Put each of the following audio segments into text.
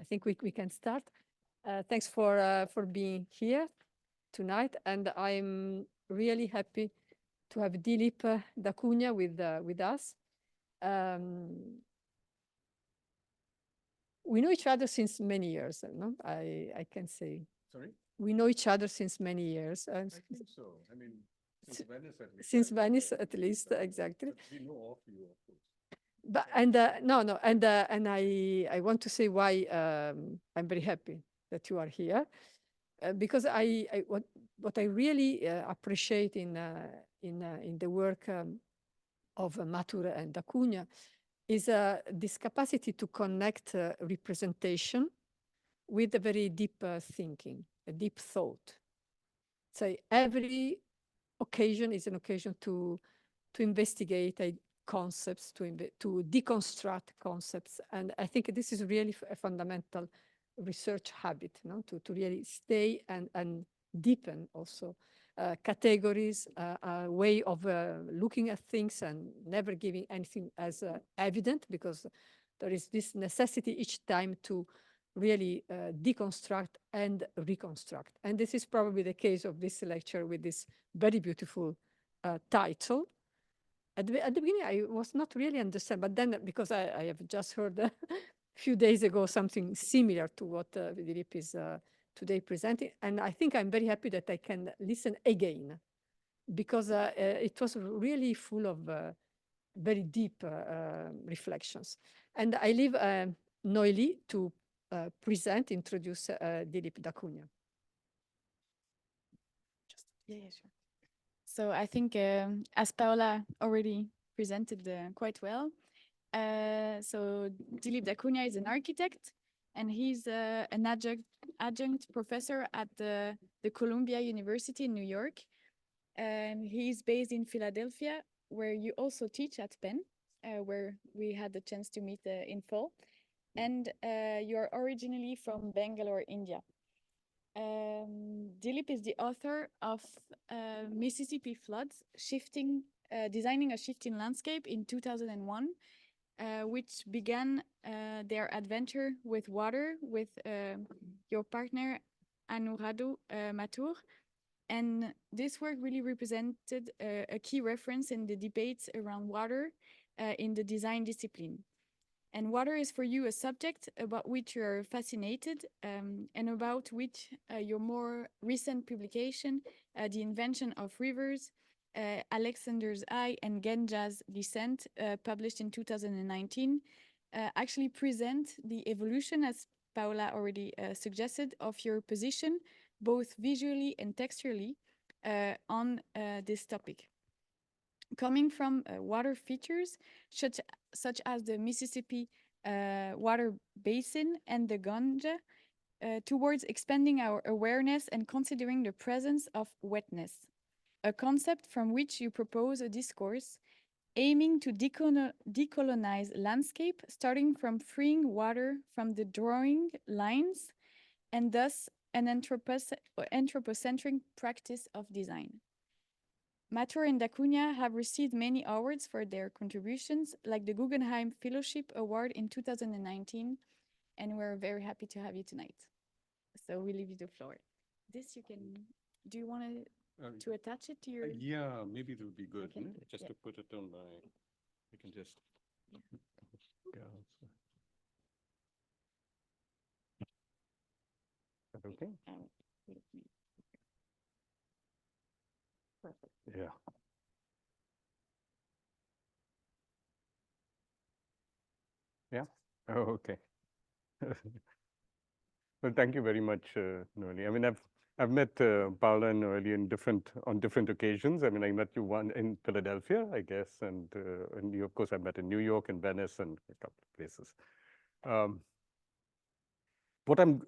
think we can start. Thanks for being here tonight, and I'm really happy to have Dilip Da Cunha with us. We know each other since many years, no? I can say. Sorry? We know each other since many years. I think so. I mean, since Venice at least. Since Venice at least, exactly. But we know of you, of course. But no, and I want to say why I'm very happy that you are here, because what I really appreciate in the work of Mathur and Da Cunha is this capacity to connect representation with a very deep thinking, a deep thought. So every occasion is an occasion to investigate concepts, to deconstruct concepts. And I think this is really a fundamental research habit, no? To really stay and deepen also categories, a way of looking at things and never giving anything as evident, because there is this necessity each time to really deconstruct and reconstruct. And this is probably the case of this lecture with this very beautiful title. At the beginning, I was not really understand, but then because I have just heard a few days ago something similar to what Dilip is today presenting, and I think I'm very happy that I can listen again, because it was really full of very deep reflections. And I leave Noélie to introduce Dilip Da Cunha. Yeah, sure. So I think, as Paola already presented quite well, so Dilip Da Cunha is an architect, and he's an adjunct professor at the Columbia University in New York. And he's based in Philadelphia, where you also teach at Penn, where we had the chance to meet in fall. And you're originally from Bangalore, India. Dilip is the author of Mississippi Floods, designing a shifting landscape in 2001, which began their adventure with water with your partner Anuradha Mathur. And this work really represented a key reference in the debates around water in the design discipline. And water is for you a subject about which you're fascinated, and about which your more recent publication, The Invention of Rivers, Alexander's Eye and Ganga's Descent, published in 2019, actually present the evolution, as Paola already suggested, of your position, both visually and textually, on this topic. Coming from water features such as the Mississippi water basin and the Ganga, towards expanding our awareness and considering the presence of wetness, a concept from which you propose a discourse aiming to decolonize landscape, starting from freeing water from the drawing lines, and thus an anthropocentric practice of design. Mathur and Da Cunha have received many awards for their contributions, like the Guggenheim Fellowship Award in 2019, and we're very happy to have you tonight. So we leave you the floor. This you can, do you want to attach it to your? Yeah, maybe it would be good, Okay. just to put it on my, you can just go. Is that okay? Perfect. Yeah. Yeah. Oh, okay. Well, thank you very much, Noélie. I mean, I've met Paola and Noélie on different occasions. I mean, I met you one in Philadelphia, I guess, and you, of course, I met in New York and Venice and a couple of places. What I'm,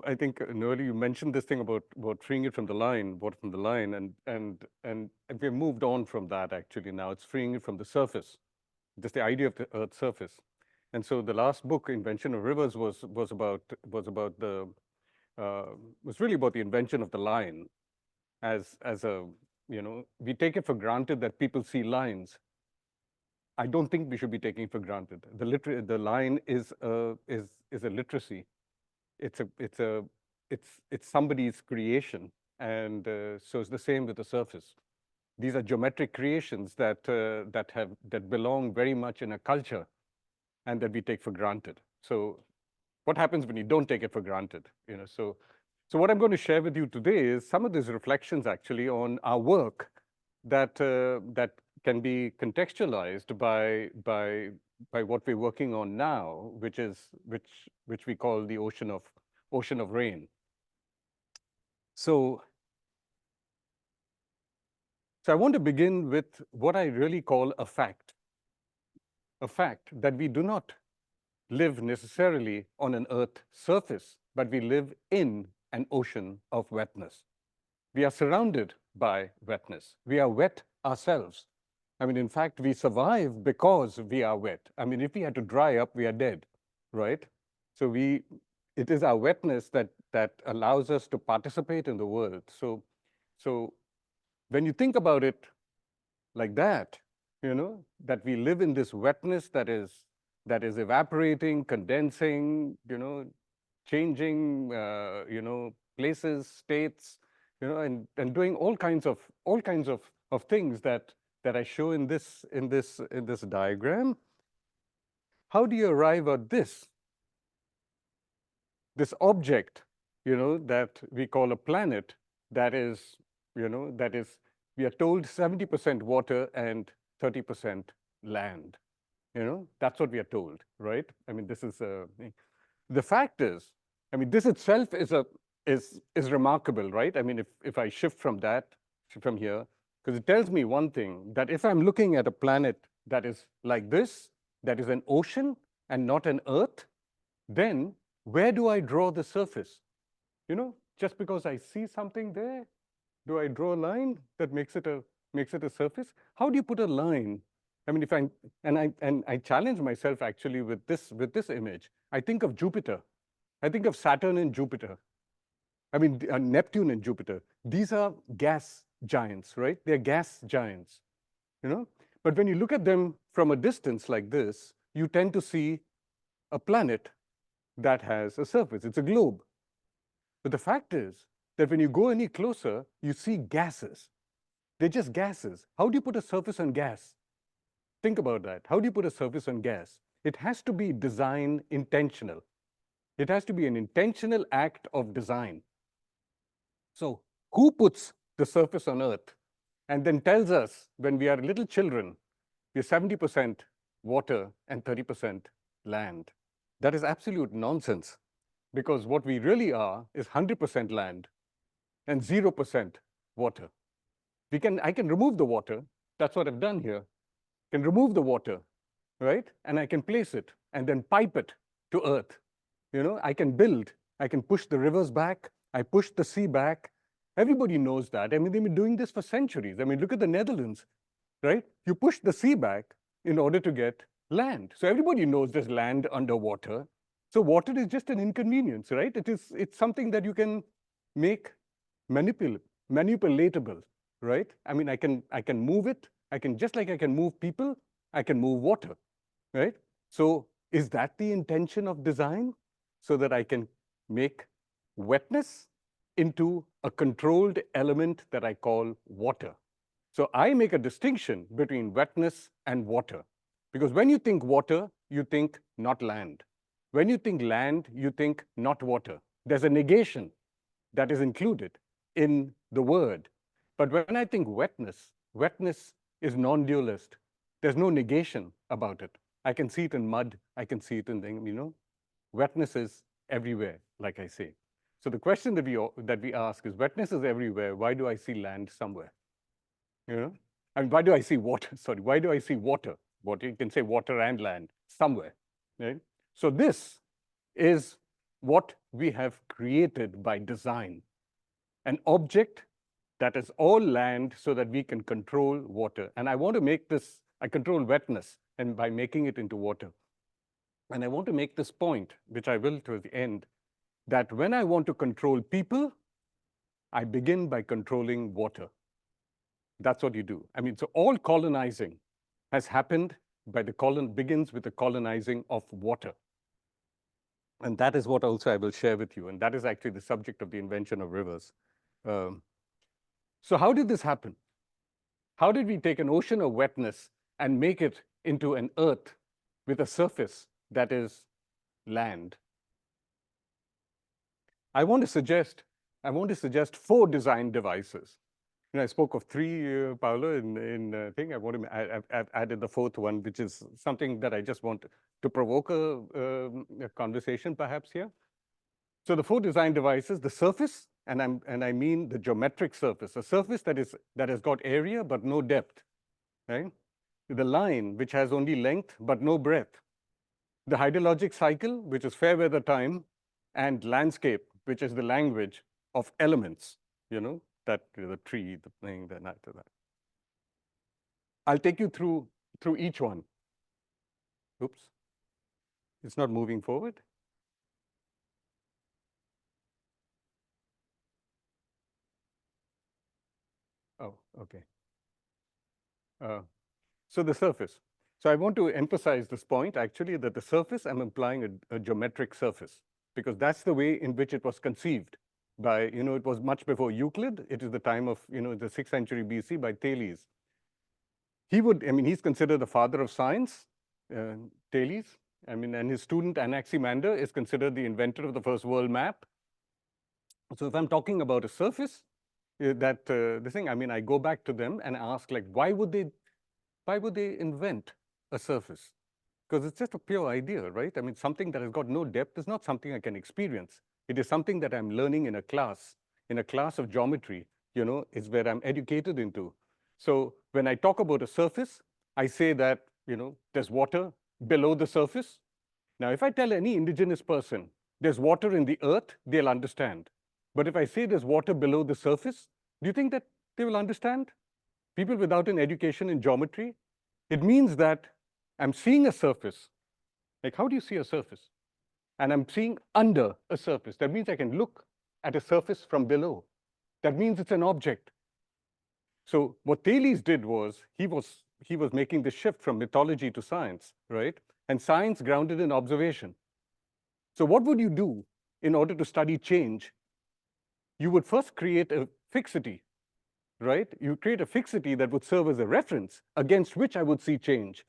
I think, Noélie, you mentioned this thing about freeing it from the line, water from the line, and we've moved on from that actually now. It's freeing it from the surface, just the idea of the Earth's surface. And so the last book, Invention of Rivers, was really about the invention of the line, as a, we take it for granted that people see lines. I don't think we should be taking it for granted. The line is a literacy. it's somebody's creation. And so it's the same with the surface. These are geometric creations that belong very much in a culture and that we take for granted. So what happens when you don't take it for granted? So what I'm going to share with you today is some of these reflections actually on our work that can be contextualized by what we're working on now, which we call the ocean of rain. So I want to begin with what I really call a fact that we do not live necessarily on an Earth surface, but we live in an ocean of wetness. We are surrounded by wetness. We are wet ourselves. I mean, in fact, we survive because we are wet. I mean, if we had to dry up, we are dead, right? So it is our wetness that allows us to participate in the world. So when you think about it like that, that we live in this wetness that is evaporating, condensing, changing, places, states, and doing all kinds of things that I show in this diagram. How do you arrive at this object, that we call a planet, that is, we are told 70% water and 30% land. That's what we are told, right? I mean, this is the fact is, I mean, this itself is remarkable, right? I mean, if I shift from here, because it tells me one thing, that if I'm looking at a planet that is like this, that is an ocean and not an Earth, then where do I draw the surface? Just because I see something there, do I draw a line that makes it a surface? How do you put a line? I mean, I challenge myself actually with this image. I think of Jupiter. I think of Saturn and Jupiter. I mean, Neptune and Jupiter. These are gas giants, right? They're gas giants, But when you look at them from a distance like this, you tend to see a planet that has a surface. It's a globe. But the fact is that when you go any closer, you see gases. They're just gases. How do you put a surface on gas? Think about that. How do you put a surface on gas? It has to be design intentional. It has to be an intentional act of design. So who puts the surface on Earth and then tells us when we are little children, we're 70% water and 30% land? That is absolute nonsense, because what we really are is 100% land and 0% water. I can remove the water. That's what I've done here. I can remove the water, right? And I can place it and then pipe it to Earth. I can build. I can push the rivers back. I push the sea back. Everybody knows that. I mean, they've been doing this for centuries. I mean, look at the Netherlands, right? You push the sea back in order to get land. So everybody knows there's land underwater. So water is just an inconvenience, right? It's something that you can make manipulatable, right? I mean, I can move it. Just like I can move people, I can move water, right? So is that the intention of design? So that I can make wetness into a controlled element that I call water. So I make a distinction between wetness and water. Because when you think water, you think not land. When you think land, you think not water. There's a negation that is included in the word. But when I think wetness is non-dualist. There's no negation about it. I can see it in mud. I can see it in things, Wetness is everywhere, like I say. So the question that we ask is, wetness is everywhere. Why do I see land somewhere? And why do I see water? Sorry, why do I see water? Water, you can say water and land somewhere, right? So this is what we have created by design, an object that is all land so that we can control water. And I want to make this, I control wetness and by making it into water. And I want to make this point, which I will towards the end, that when I want to control people, I begin by controlling water. That's what you do. I mean, so all colonizing has happened by begins with the colonizing of water. And that is what also I will share with you. And that is actually the subject of the invention of rivers. So how did this happen? How did we take an ocean of wetness and make it into an earth with a surface that is land? I want to suggest 4 design devices. I spoke of 3, Paolo, in thing. I've added the 4th one, which is something that I just want to provoke a conversation perhaps here. So the 4 design devices: the surface, and I mean the geometric surface, a surface that has got area but no depth, right? The line, which has only length but no breadth. The hydrologic cycle, which is fair weather time, and landscape, which is the language of elements, that the tree, the thing, the that. I'll take you through each one. Oops, it's not moving forward. Oh, okay. So the surface. So I want to emphasize this point, actually, that the surface, I'm implying a geometric surface, because that's the way in which it was conceived by, it was much before Euclid. It is the time of, the 6th century BC by Thales. He's considered the father of science, Thales. And his student Anaximander is considered the inventor of the first world map. So if I'm talking about a surface, I go back to them and ask, like, why would they invent a surface? Because it's just a pure idea, right? Something that has got no depth is not something I can experience. It is something that I'm learning in a class of geometry, is where I'm educated into. So when I talk about a surface, I say that, there's water below the surface. Now, if I tell any indigenous person there's water in the earth, they'll understand. But if I say there's water below the surface, do you think that they will understand? People without an education in geometry, it means that I'm seeing a surface. Like, how do you see a surface? And I'm seeing under a surface. That means I can look at a surface from below. That means it's an object. So what Thales did was, he was making the shift from mythology to science, right? And science grounded in observation. So what would you do in order to study change? You would first create a fixity, right? You create a fixity that would serve as a reference against which I would see change.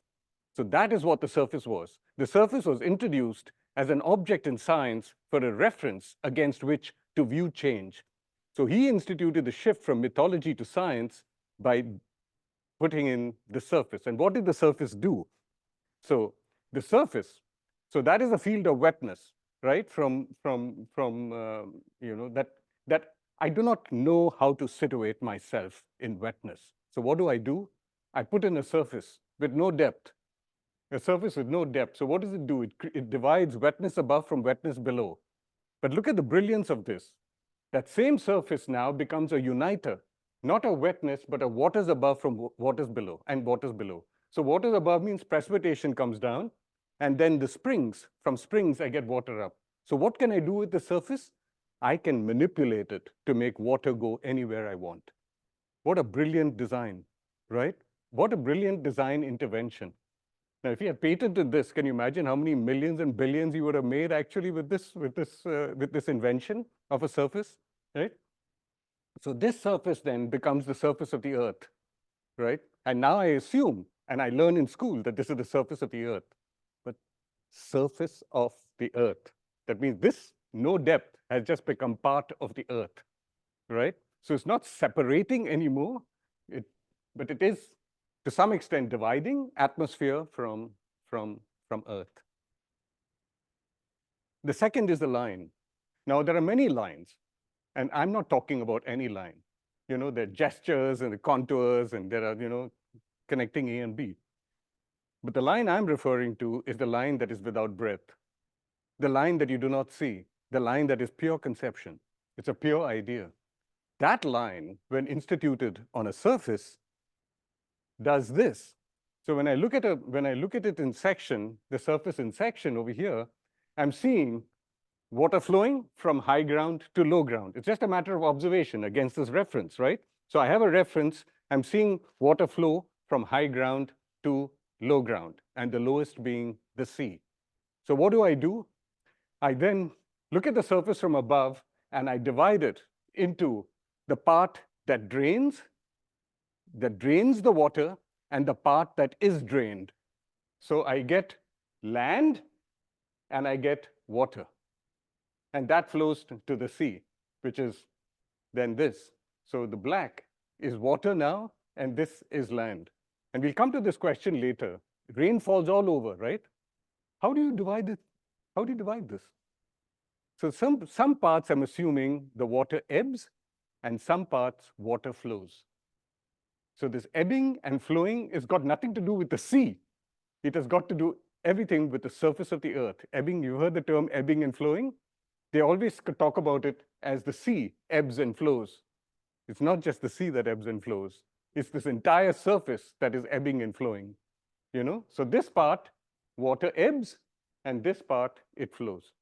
So that is what the surface was. The surface was introduced as an object in science for a reference against which to view change. So he instituted the shift from mythology to science by putting in the surface. And what did the surface do? So the surface, so that is a field of wetness, right? That I do not know how to situate myself in wetness. So what do? I put in a surface with no depth. A surface with no depth. So what does it do? It divides wetness above from wetness below. But look at the brilliance of this. That same surface now becomes a uniter, not a wetness, but a waters above from waters below and waters below. So waters above means precipitation comes down, and then the springs, from springs I get water up. So what can I do with the surface? I can manipulate it to make water go anywhere I want. What a brilliant design, right? What a brilliant design intervention. Now, if you had patented this, can you imagine how many millions and billions you would have made actually with this invention of a surface, right? So this surface then becomes the surface of the earth, right? And now I assume, and I learn in school that this is the surface of the earth, but surface of the earth. That means this, no depth, has just become part of the earth, right? So it's not separating anymore, but it is, to some extent, dividing atmosphere from earth. The second is the line. Now, there are many lines, and I'm not talking about any line. There are gestures and the contours, and there are, connecting A and B. But the line I'm referring to is the line that is without breadth, the line that you do not see, the line that is pure conception. It's a pure idea. That line, when instituted on a surface, does this. So when I look at it in section, the surface in section over here, I'm seeing water flowing from high ground to low ground. It's just a matter of observation against this reference, right? So I have a reference. I'm seeing water flow from high ground to low ground, and the lowest being the sea. So what do? I then look at the surface from above and I divide it into the part that drains the water and the part that is drained. So I get land and I get water. And that flows to the sea, which is then this. So the black is water now, and this is land. And we'll come to this question later. Rain falls all over, right? How do you divide it? How do you divide this? So some parts I'm assuming the water ebbs, and some parts water flows. So this ebbing and flowing has got nothing to do with the sea. It has got to do everything with the surface of the earth. Ebbing, you heard the term ebbing and flowing? They always talk about it as the sea ebbs and flows. It's not just the sea that ebbs and flows. It's this entire surface that is ebbing and flowing. So this part, water ebbs, and this part, it flows.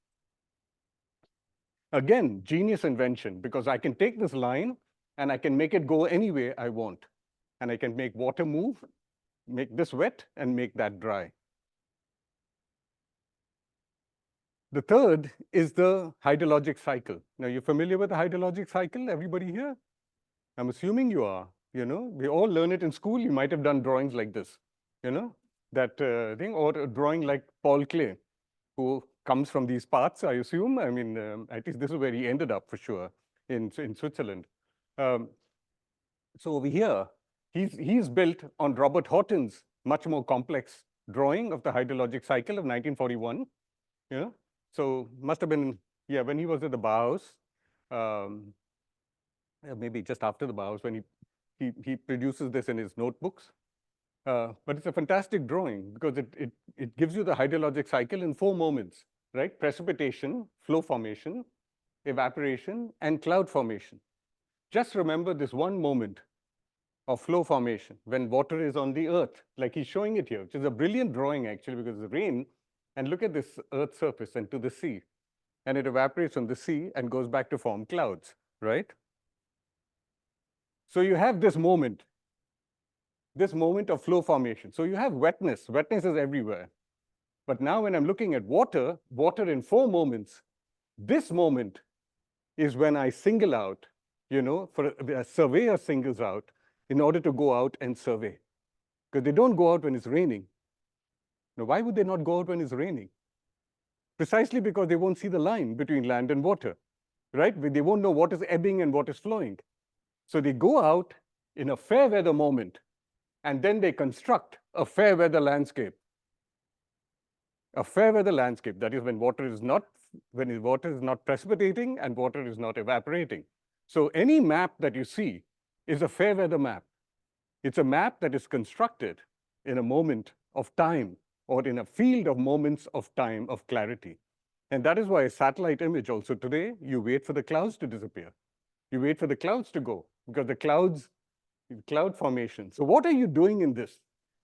Again, genius invention, because I can take this line and I can make it go any way I want. And I can make water move, make this wet, and make that dry. The third is the hydrologic cycle. Now, you're familiar with the hydrologic cycle, everybody here? I'm assuming you are. We all learn it in school. You might have done drawings like this, that thing, or a drawing like Paul Klee, who comes from these parts, I assume. I mean, at least this is where he ended up for sure, in Switzerland. So over here, he's built on Robert Horton's much more complex drawing of the hydrologic cycle of 1941. So must have been, when he was at the Bauhaus, maybe just after the Bauhaus, when he produces this in his notebooks. But it's a fantastic drawing because it gives you the hydrologic cycle in 4 moments, right? Precipitation, flow formation, evaporation, and cloud formation. Just remember this one moment of flow formation when water is on the earth, like he's showing it here, which is a brilliant drawing actually, because the rain, and look at this earth surface and to the sea, and it evaporates on the sea and goes back to form clouds, right? So you have this moment of flow formation. So you have wetness. Wetness is everywhere. But now when I'm looking at water in 4 moments, this moment is when I single out, for a surveyor singles out in order to go out and survey. Because they don't go out when it's raining. Now, why would they not go out when it's raining? Precisely because they won't see the line between land and water, right? They won't know what is ebbing and what is flowing. So they go out in a fair weather moment, and then they construct a fair weather landscape. A fair weather landscape, that is when water is not precipitating and water is not evaporating. So any map that you see is a fair weather map. It's a map that is constructed in a moment of time or in a field of moments of time of clarity. And that is why a satellite image also today, you wait for the clouds to disappear. You wait for the clouds to go because the cloud formation. So what are you doing in this?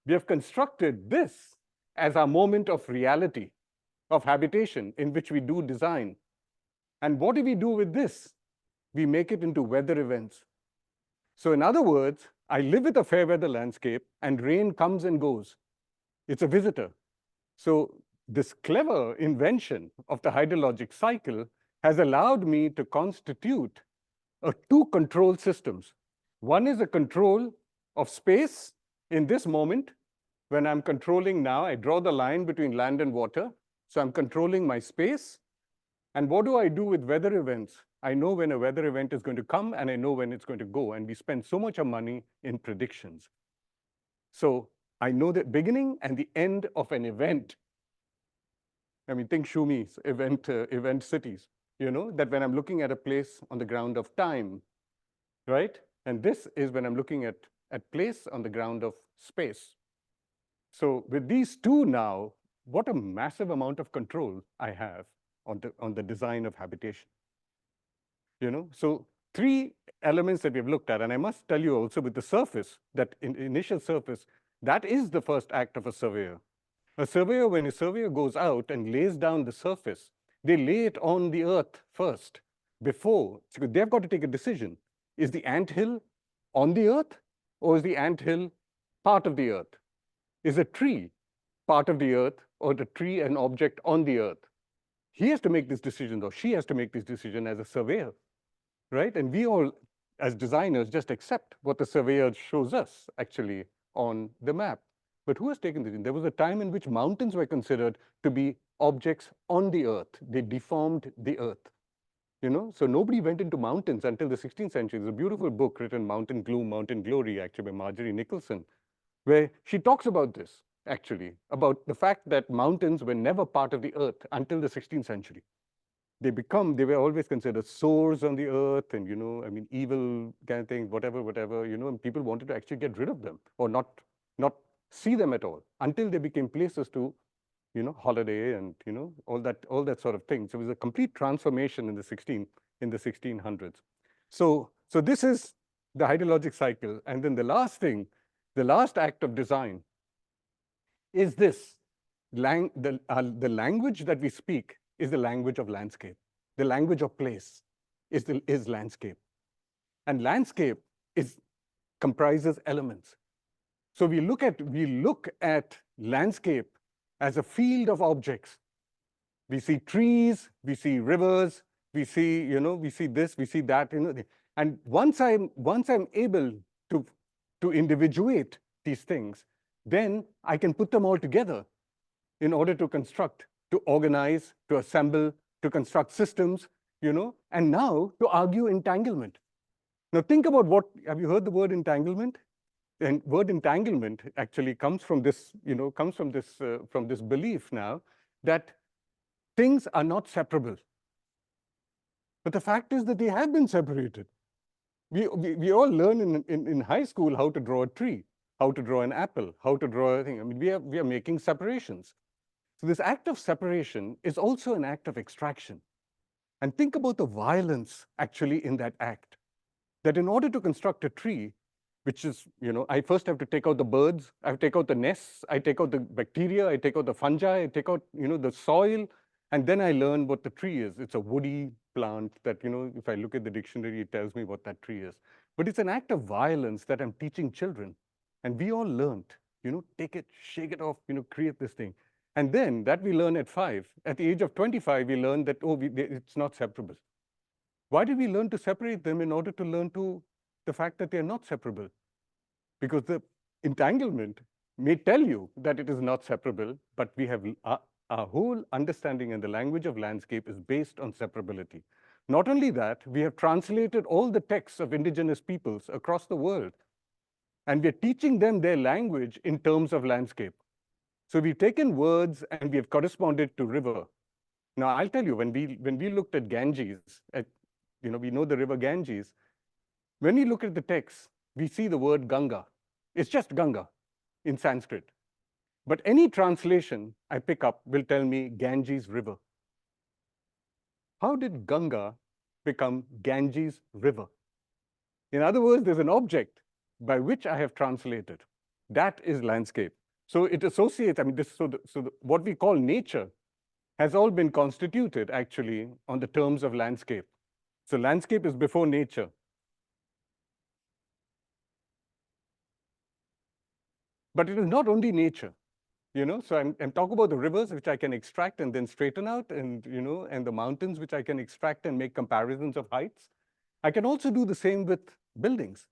We have constructed this as our moment of reality, of habitation in which we do design. And what do we do with this? We make it into weather events. So in other words, I live with a fair weather landscape and rain comes and goes. It's a visitor. So this clever invention of the hydrologic cycle has allowed me to constitute 2 control systems. One is a control of space in this moment. When I'm controlling now, I draw the line between land and water. So I'm controlling my space. And what do I do with weather events? I know when a weather event is going to come and I know when it's going to go. And we spend so much of money in predictions. So I know the beginning and the end of an event. I mean, think Shumi's event cities, that when I'm looking at a place on the ground of time, right? And this is when I'm looking at place on the ground of space. So with these 2 now, what a massive amount of control I have on the design of habitation. So 3 elements that we've looked at, and I must tell you also with the surface, that initial surface, that is the first act of a surveyor. A surveyor, when a surveyor goes out and lays down the surface, they lay it on the earth first before, so they've got to take a decision. Is the anthill on the earth or is the anthill part of the earth? Is a tree part of the earth or the tree an object on the earth? he has to make this decision, or she has to make this decision as a surveyor, right? And we all, as designers, just accept what the surveyor shows us, actually, on the map. But who has taken this in? There was a time in which mountains were considered to be objects on the earth. They deformed the earth. So nobody went into mountains until the 16th century. There's a beautiful book written, Mountain Gloom, Mountain Glory, actually, by Marjorie Nicholson, where she talks about this, actually, about the fact that mountains were never part of the earth until the 16th century. They were always considered sores on the earth and, evil kind of things, whatever, and people wanted to actually get rid of them or not see them at all until they became places to holiday and, all that sort of thing. So it was a complete transformation in the 1600s. So this is the hydrologic cycle. And then the last act of design is this. The language that we speak is the language of landscape. The language of place is landscape. And landscape comprises elements. So we look at landscape as a field of objects. We see trees, we see rivers, we see this, we see that, and once I'm able to individuate these things, then I can put them all together in order to construct, to organize, to assemble, to construct systems, and now to argue entanglement. Now think about have you heard the word entanglement? And word entanglement actually comes from this, from this belief now that things are not separable. But the fact is that they have been separated. We all learn in high school how to draw a tree, how to draw an apple, how to draw a thing. We are making separations. So this act of separation is also an act of extraction. And think about the violence actually in that act. That in order to construct a tree, which is, I first have to take out the birds, I take out the nests, I take out the bacteria, I take out the fungi, I take out, the soil, and then I learn what the tree is. It's a woody plant that, if I look at the dictionary, it tells me what that tree is. But it's an act of violence that I'm teaching children. And we all learned, take it, shake it off, create this thing. And then that we learn at 5. At the age of 25, we learn that, it's not separable. Why did we learn to separate them in order to learn the fact that they're not separable? Because the entanglement may tell you that it is not separable, but we have our whole understanding and the language of landscape is based on separability. Not only that, we have translated all the texts of indigenous peoples across the world, and we're teaching them their language in terms of landscape. So we've taken words and we have corresponded to river. Now, I'll tell you, when we looked at Ganges, we know the river Ganges. When we look at the text, we see the word Ganga. It's just Ganga in Sanskrit. But any translation I pick up will tell me Ganges River. How did Ganga become Ganges River? In other words, there's an object by which I have translated. That is landscape. So it associates, what we call nature has all been constituted actually on the terms of landscape. So landscape is before nature. But it is not only nature, so I'm talking about the rivers, which I can extract and then straighten out, and, and the mountains, which I can extract and make comparisons of heights. I can also do the same with buildings.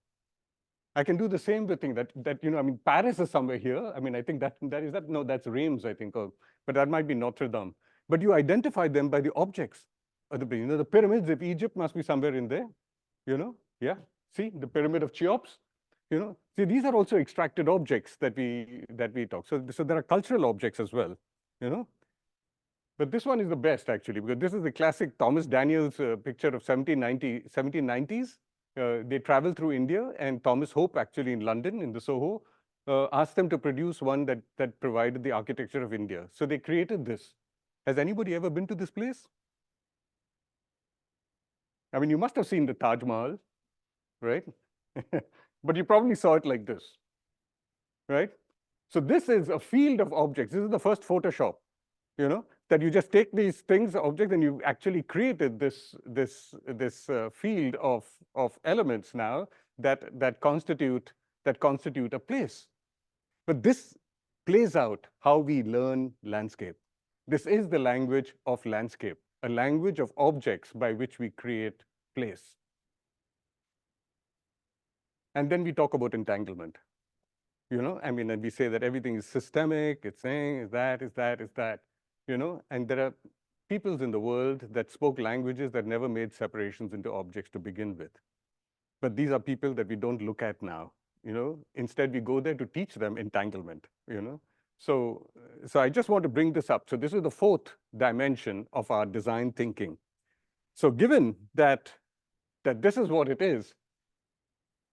I can do the same with things that, Paris is somewhere here. I think no, that's Reims, I think, but that might be Notre Dame. But you identify them by the objects. The pyramids of Egypt must be somewhere in there, yeah. See, the pyramid of Cheops, See, these are also extracted objects that we talk. So there are cultural objects as well, But this one is the best, actually, because this is the classic Thomas Daniels picture of 1790s. They traveled through India, and Thomas Hope, actually in London, in the Soho, asked them to produce one that provided the architecture of India. So they created this. Has anybody ever been to this place? You must have seen the Taj Mahal, right? But you probably saw it like this, right? So this is a field of objects. This is the first Photoshop, that you just take these things, objects, and you've actually created this field of elements now that constitute a place. But this plays out how we learn landscape. This is the language of landscape, a language of objects by which we create place. And then we talk about entanglement. I mean, and we say that everything is systemic, it's saying, is that, and there are peoples in the world that spoke languages that never made separations into objects to begin with. But these are people that we don't look at now, Instead, we go there to teach them entanglement, So I just want to bring this up. So this is the fourth dimension of our design thinking. So given that this is what it is,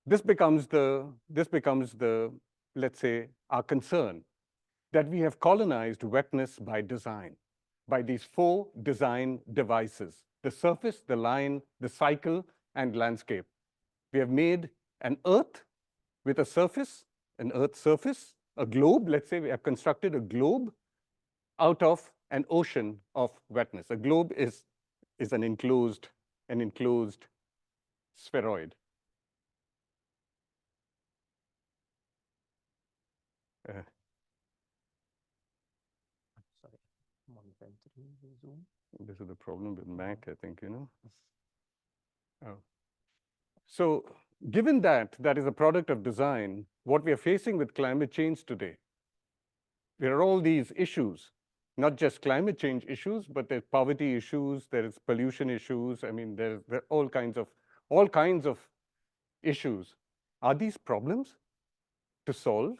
this becomes the, let's say, our concern, that we have colonized wetness by design, by these four design devices: the surface, the line, the cycle, and landscape. We have made an earth with a surface, an earth surface, a globe. Let's say we have constructed a globe out of an ocean of wetness. A globe is an enclosed spheroid. Sorry, monitoring Zoom. This is the problem with Mac, I think, Oh. So given that is a product of design, what we are facing with climate change today, there are all these issues, not just climate change issues, but there's poverty issues, there is pollution issues. I mean, there are all kinds of issues. Are these problems to solve?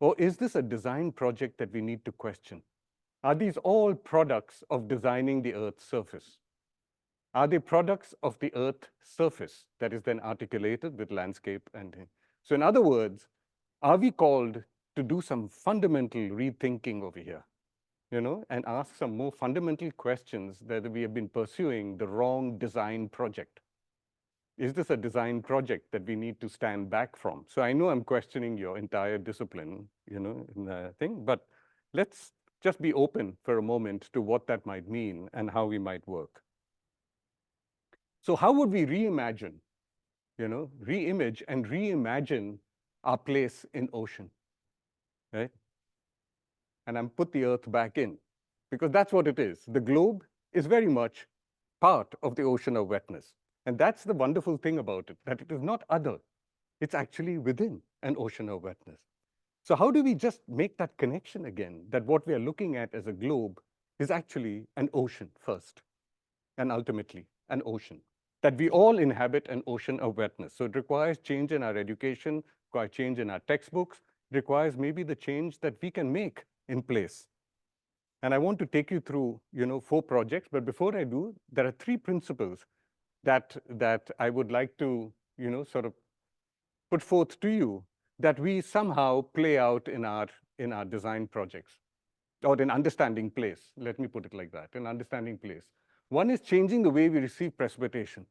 Or is this a design project that we need to question? Are these all products of designing the Earth's surface? Are they products of the Earth's surface that is then articulated with landscape and so in other words, are we called to do some fundamental rethinking over here, and ask some more fundamental questions that we have been pursuing the wrong design project? Is this a design project that we need to stand back from? So I know I'm questioning your entire discipline, in the thing, but let's just be open for a moment to what that might mean and how we might work. So how would we reimagine, reimage and reimagine our place in ocean, right? And I'm put the Earth back in, because that's what it is. The globe is very much part of the ocean of wetness. And that's the wonderful thing about it, that it is not other. It's actually within an ocean of wetness. So how do we just make that connection again, that what we are looking at as a globe is actually an ocean first, and ultimately an ocean, that we all inhabit an ocean of wetness. So it requires change in our education, requires change in our textbooks, requires maybe the change that we can make in place. And I want to take you through, 4 projects, but before I do, there are 3 principles that I would like to, sort of put forth to you, that we somehow play out in our design projects, or in understanding place. Let me put it like that, in understanding place. One is changing the way we receive precipitation.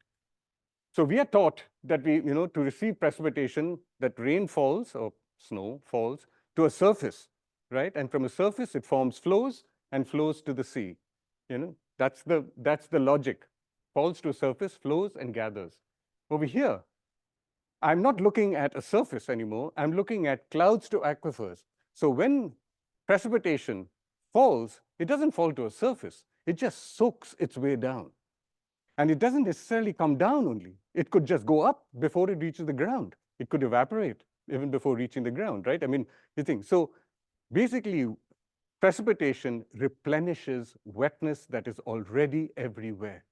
So we are taught that to receive precipitation, that rain falls or snow falls to a surface, right? And from a surface, it forms flows and flows to the sea. That's the logic. Falls to a surface, flows, and gathers. Over here, I'm not looking at a surface anymore. I'm looking at clouds to aquifers. So when precipitation falls, it doesn't fall to a surface. It just soaks its way down. And it doesn't necessarily come down only. It could just go up before it reaches the ground. It could evaporate even before reaching the ground, right? I mean, you think. So basically, precipitation replenishes wetness that is already everywhere.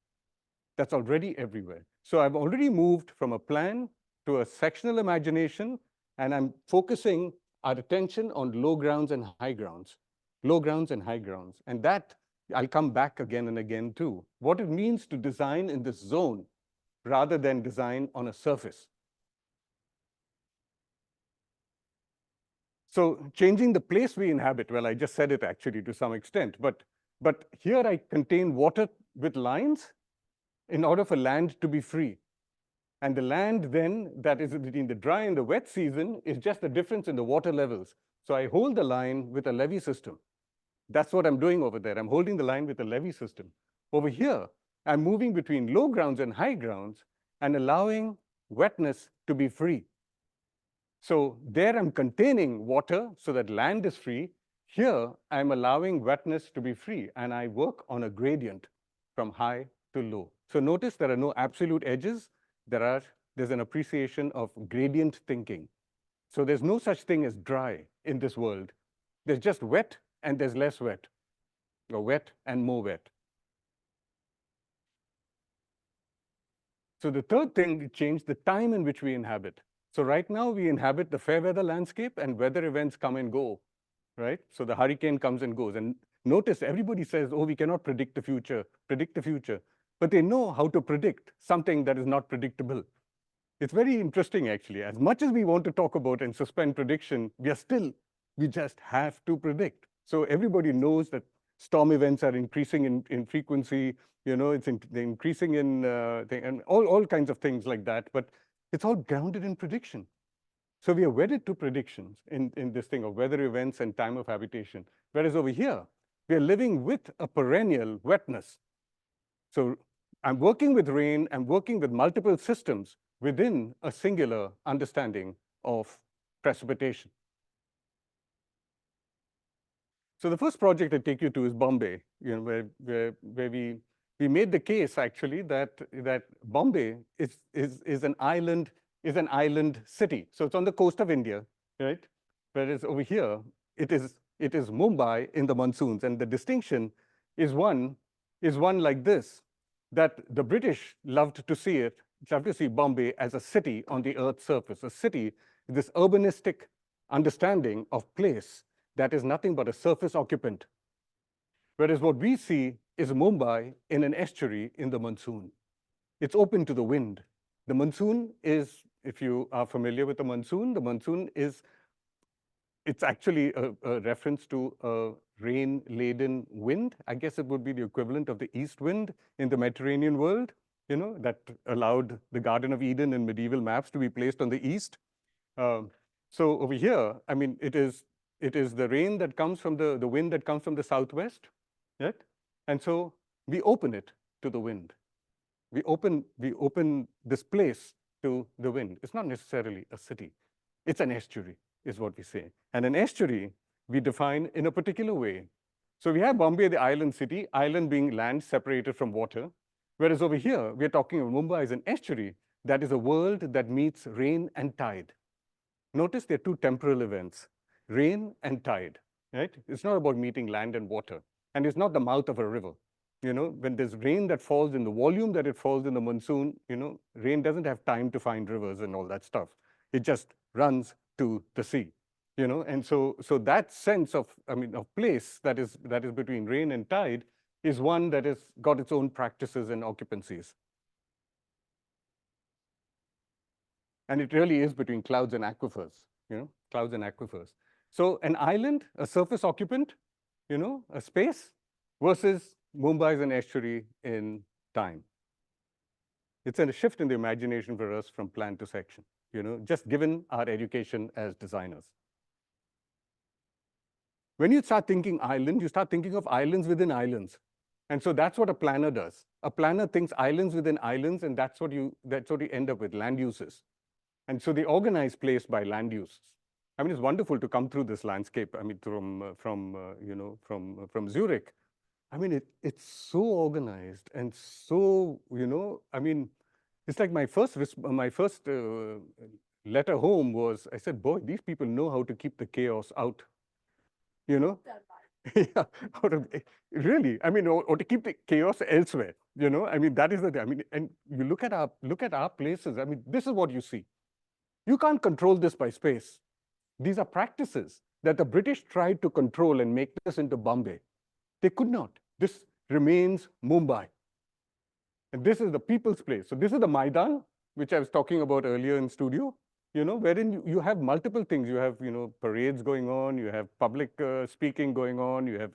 That's already everywhere. So I've already moved from a plan to a sectional imagination, and I'm focusing our attention on low grounds and high grounds. Low grounds and high grounds. And that I'll come back again and again to. What it means to design in this zone rather than design on a surface. So changing the place we inhabit, well, I just said it actually to some extent, but here I contain water with lines in order for land to be free. And the land then, that is between the dry and the wet season, is just the difference in the water levels. So I hold the line with a levee system. That's what I'm doing over there. I'm holding the line with a levee system. Over here, I'm moving between low grounds and high grounds and allowing wetness to be free. So there I'm containing water so that land is free. Here, I'm allowing wetness to be free, and I work on a gradient from high to low. So notice there are no absolute edges. There's an appreciation of gradient thinking. So there's no such thing as dry in this world. There's just wet and there's less wet, or wet and more wet. So the third thing changed the time in which we inhabit. So right now we inhabit the fair weather landscape, and weather events come and go, right? So the hurricane comes and goes. And notice everybody says, oh, we cannot predict the future. But they know how to predict something that is not predictable. It's very interesting, actually. As much as we want to talk about and suspend prediction, we just have to predict. So everybody knows that storm events are increasing in frequency, they're increasing in, and all kinds of things like that, but it's all grounded in prediction. So we are wedded to predictions in this thing of weather events and time of habitation. Whereas over here, we are living with a perennial wetness. So I'm working with rain, I'm working with multiple systems within a singular understanding of precipitation. So the first project I take you to is Bombay, where we made the case actually that Bombay is an island city. So it's on the coast of India, right? Whereas over here it is Mumbai in the monsoons, and the distinction is one like this, that the British loved to see Bombay as a city on the Earth's surface, a city, this urbanistic understanding of place that is nothing but a surface occupant. Whereas what we see is Mumbai in an estuary in the monsoon. It's open to the wind. The monsoon is, if you are familiar with the monsoon is, it's actually a reference to a rain-laden wind. I guess it would be the equivalent of the east wind in the Mediterranean world, that allowed the Garden of Eden in medieval maps to be placed on the east. So over here, I mean, it is the rain that comes from the wind that comes from the southwest, right? And so we open it to the wind. We open this place to the wind. It's not necessarily a city. It's an estuary, is what we say. And an estuary we define in a particular way. So we have Bombay, the island city, island being land separated from water. Whereas over here, we're talking of Mumbai as an estuary that is a world that meets rain and tide. Notice there are two temporal events, rain and tide, right? It's not about meeting land and water, and it's not the mouth of a river. When there's rain that falls in the volume that it falls in the monsoon, rain doesn't have time to find rivers and all that stuff. It just runs to the sea, and so that sense of place that is between rain and tide is one that has got its own practices and occupancies. And it really is between clouds and aquifers, clouds and aquifers. So an island, a surface occupant, a space, versus Mumbai as an estuary in time. It's a shift in the imagination for us from plan to section, just given our education as designers. When you start thinking island, you start thinking of islands within islands. And so that's what a planner does. A planner thinks islands within islands, and that's what you end up with, land uses. And so they organize place by land uses. I mean, it's wonderful to come through this landscape. I mean, from Zurich. I mean, it's so organized and so, I mean, it's like my first letter home was, I said, boy, these people know how to keep the chaos out, Yeah, really. I mean, or to keep the chaos elsewhere. I mean, that is I mean, and you look at our places. I mean, this is what you see. You can't control this by space. These are practices that the British tried to control and make this into Bombay. They could not. This remains Mumbai. And this is the people's place. So this is the Maidan, which I was talking about earlier in studio, wherein you have multiple things. You have, parades going on, you have public speaking going on, you have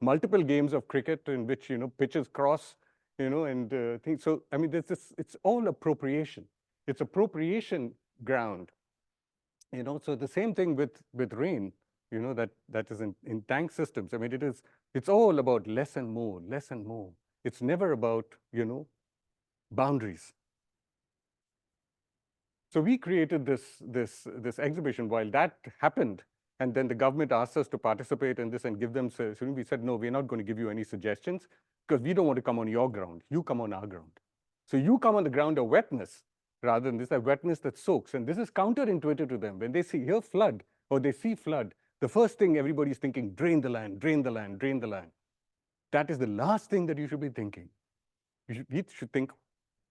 multiple games of cricket in which, pitches cross, and things. So, I mean, it's all appropriation. It's appropriation ground. So the same thing with rain, that is in tank systems. I mean, it's all about less and more, less and more. It's never about, boundaries. So we created this exhibition. While that happened, And then the government asked us to participate in this and give them suggestions. We said, no, we're not going to give you any suggestions because we don't want to come on your ground. You come on our ground. So you come on the ground of wetness rather than this wetness that soaks. And this is counterintuitive to them. When they hear flood or they see flood, the first thing everybody's thinking, drain the land, drain the land, drain the land. That is the last thing that you should be thinking. We should think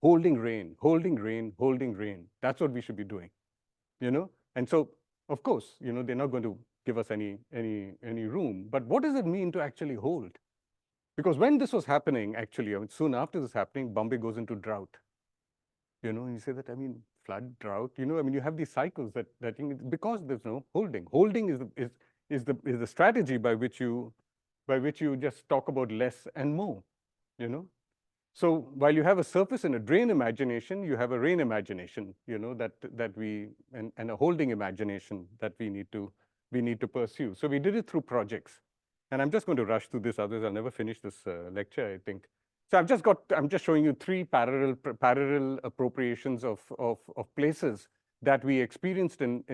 holding rain, holding rain, holding rain. That's what we should be doing, you know? And so, of course, you know, they're not going to give us any room. But what does it mean to actually hold? Because when this was happening, actually, I mean, soon after this happening, Bombay goes into drought. You know, and you say that, I mean, flood, drought, you know, I mean, you have these cycles that because there's no holding. Holding is the strategy by which you just talk about less and more, you know? So while you have a surface and a drain imagination, you have a rain imagination, you know, and a holding imagination that we need to pursue. So we did it through projects. And I'm just going to rush through this, otherwise I'll never finish this lecture, I think. So I'm just showing you 3 parallel appropriations of places that we experienced in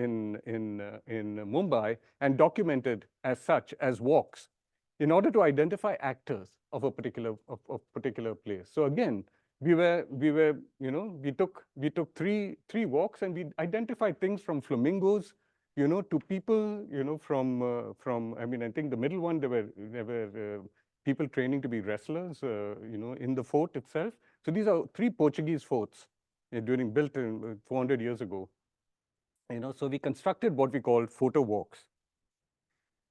Mumbai and documented as such as walks in order to identify actors of a particular place. So again, we took three walks and we identified things from flamingos, you know, to people, you know, from I mean, I think the middle one, there were people training to be wrestlers, you know, in the fort itself. So these are 3 Portuguese forts built 400 years ago. You know, so we constructed what we call photo walks.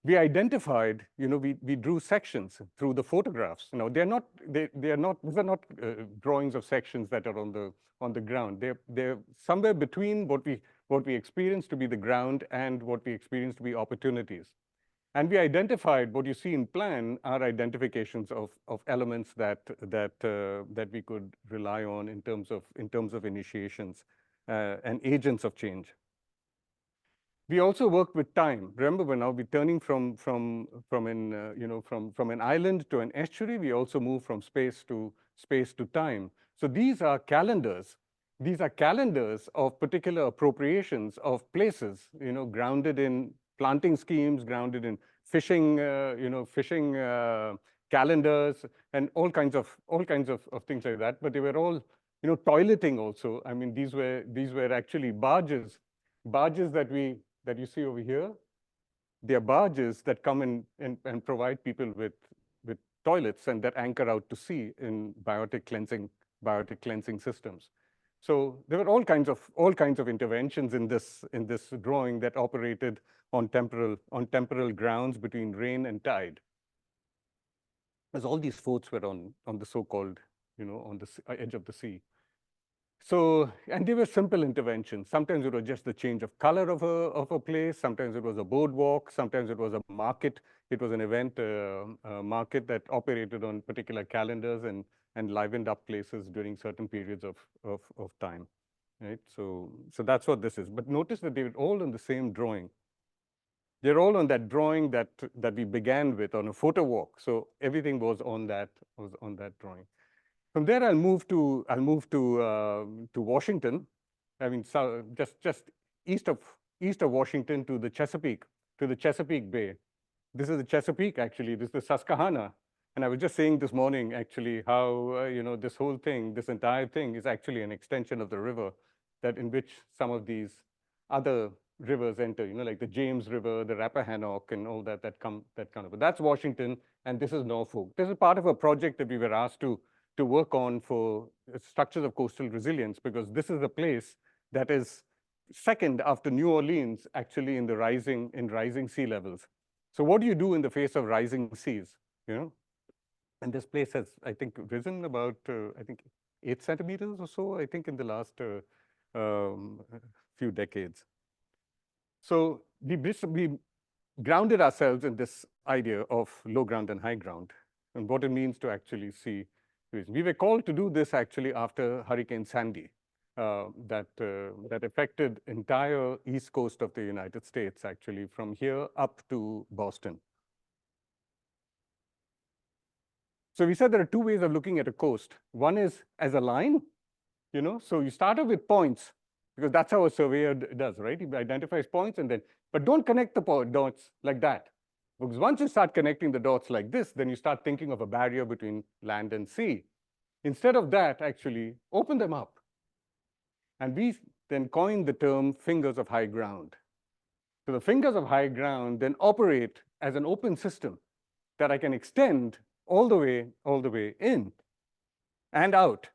We identified, you know, we drew sections through the photographs. You know, these are not drawings of sections that are on the ground. They're somewhere between what we experienced to be the ground and what we experienced to be opportunities. And we identified what you see in plan are identifications of elements that we could rely on in terms of initiations and agents of change. We also worked with time. Remember, we're now turning from an island to an estuary. We also move from space to time. So these are calendars. These are calendars of particular appropriations of places, you know, grounded in planting schemes, grounded in fishing, fishing calendars, and all kinds of things like that. But they were all, you know, toileting also. I mean, these were actually barges that you see over here. They are barges that come in and provide people with toilets and that anchor out to sea in biotic cleansing systems. So there were all kinds of interventions in this drawing that operated on temporal grounds between rain and tide. As all these forts were on the so-called, you know, on the edge of the sea. So, and they were simple interventions. Sometimes it was just the change of color of a place. Sometimes it was a boardwalk. Sometimes it was a market. It was an event market that operated on particular calendars and livened up places during certain periods of time, right? So that's what this is. But notice that they were all on the same drawing. They're all on that drawing that we began with on a photo walk. So everything was on that drawing. From there, I'll move to Washington. I mean, so just east of Washington to the Chesapeake Bay. This is the Chesapeake, actually. This is the Susquehanna. And I was just saying this morning, actually, how you know, this whole thing, this entire thing, is actually an extension of the river, that in which some of these other rivers enter. You know, like the James River, the Rappahannock, and all that kind of. But that's Washington, and this is Norfolk. This is part of a project that we were asked to work on for structures of coastal resilience, because this is a place that is second after New Orleans, actually, in rising sea levels. So what do you do in the face of rising seas, you know? And this place has, I think, risen about, I think, 8 centimeters or so, I think, in the last few decades. So we grounded ourselves in this idea of low ground and high ground, and what it means to actually see. We were called to do this actually after Hurricane Sandy that affected entire east coast of the United States, actually, from here up to Boston. So we said there are 2 ways of looking at a coast. One is as a line, you know, so you start off with points, because that's how a surveyor does, right? He identifies points and then, but don't connect the dots like that. Because once you start connecting the dots like this, then you start thinking of a barrier between land and sea. Instead of that, actually, open them up. And we then coined the term fingers of high ground. So the fingers of high ground then operate as an open system that I can extend all the way in and out.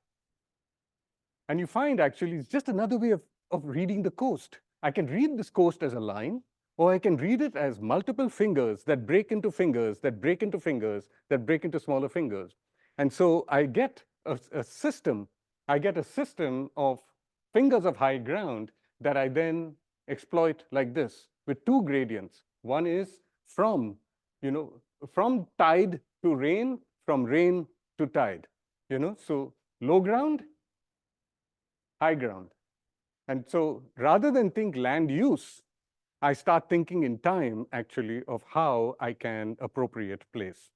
And you find actually it's just another way of reading the coast. I can read this coast as a line, or I can read it as multiple fingers that break into fingers, that break into fingers, that break into smaller fingers. And so I get a system of fingers of high ground that I then exploit like this with two gradients. One is from tide to rain, from rain to tide. So low ground, high ground. And so rather than think land use, I start thinking in time, actually, of how I can appropriate place.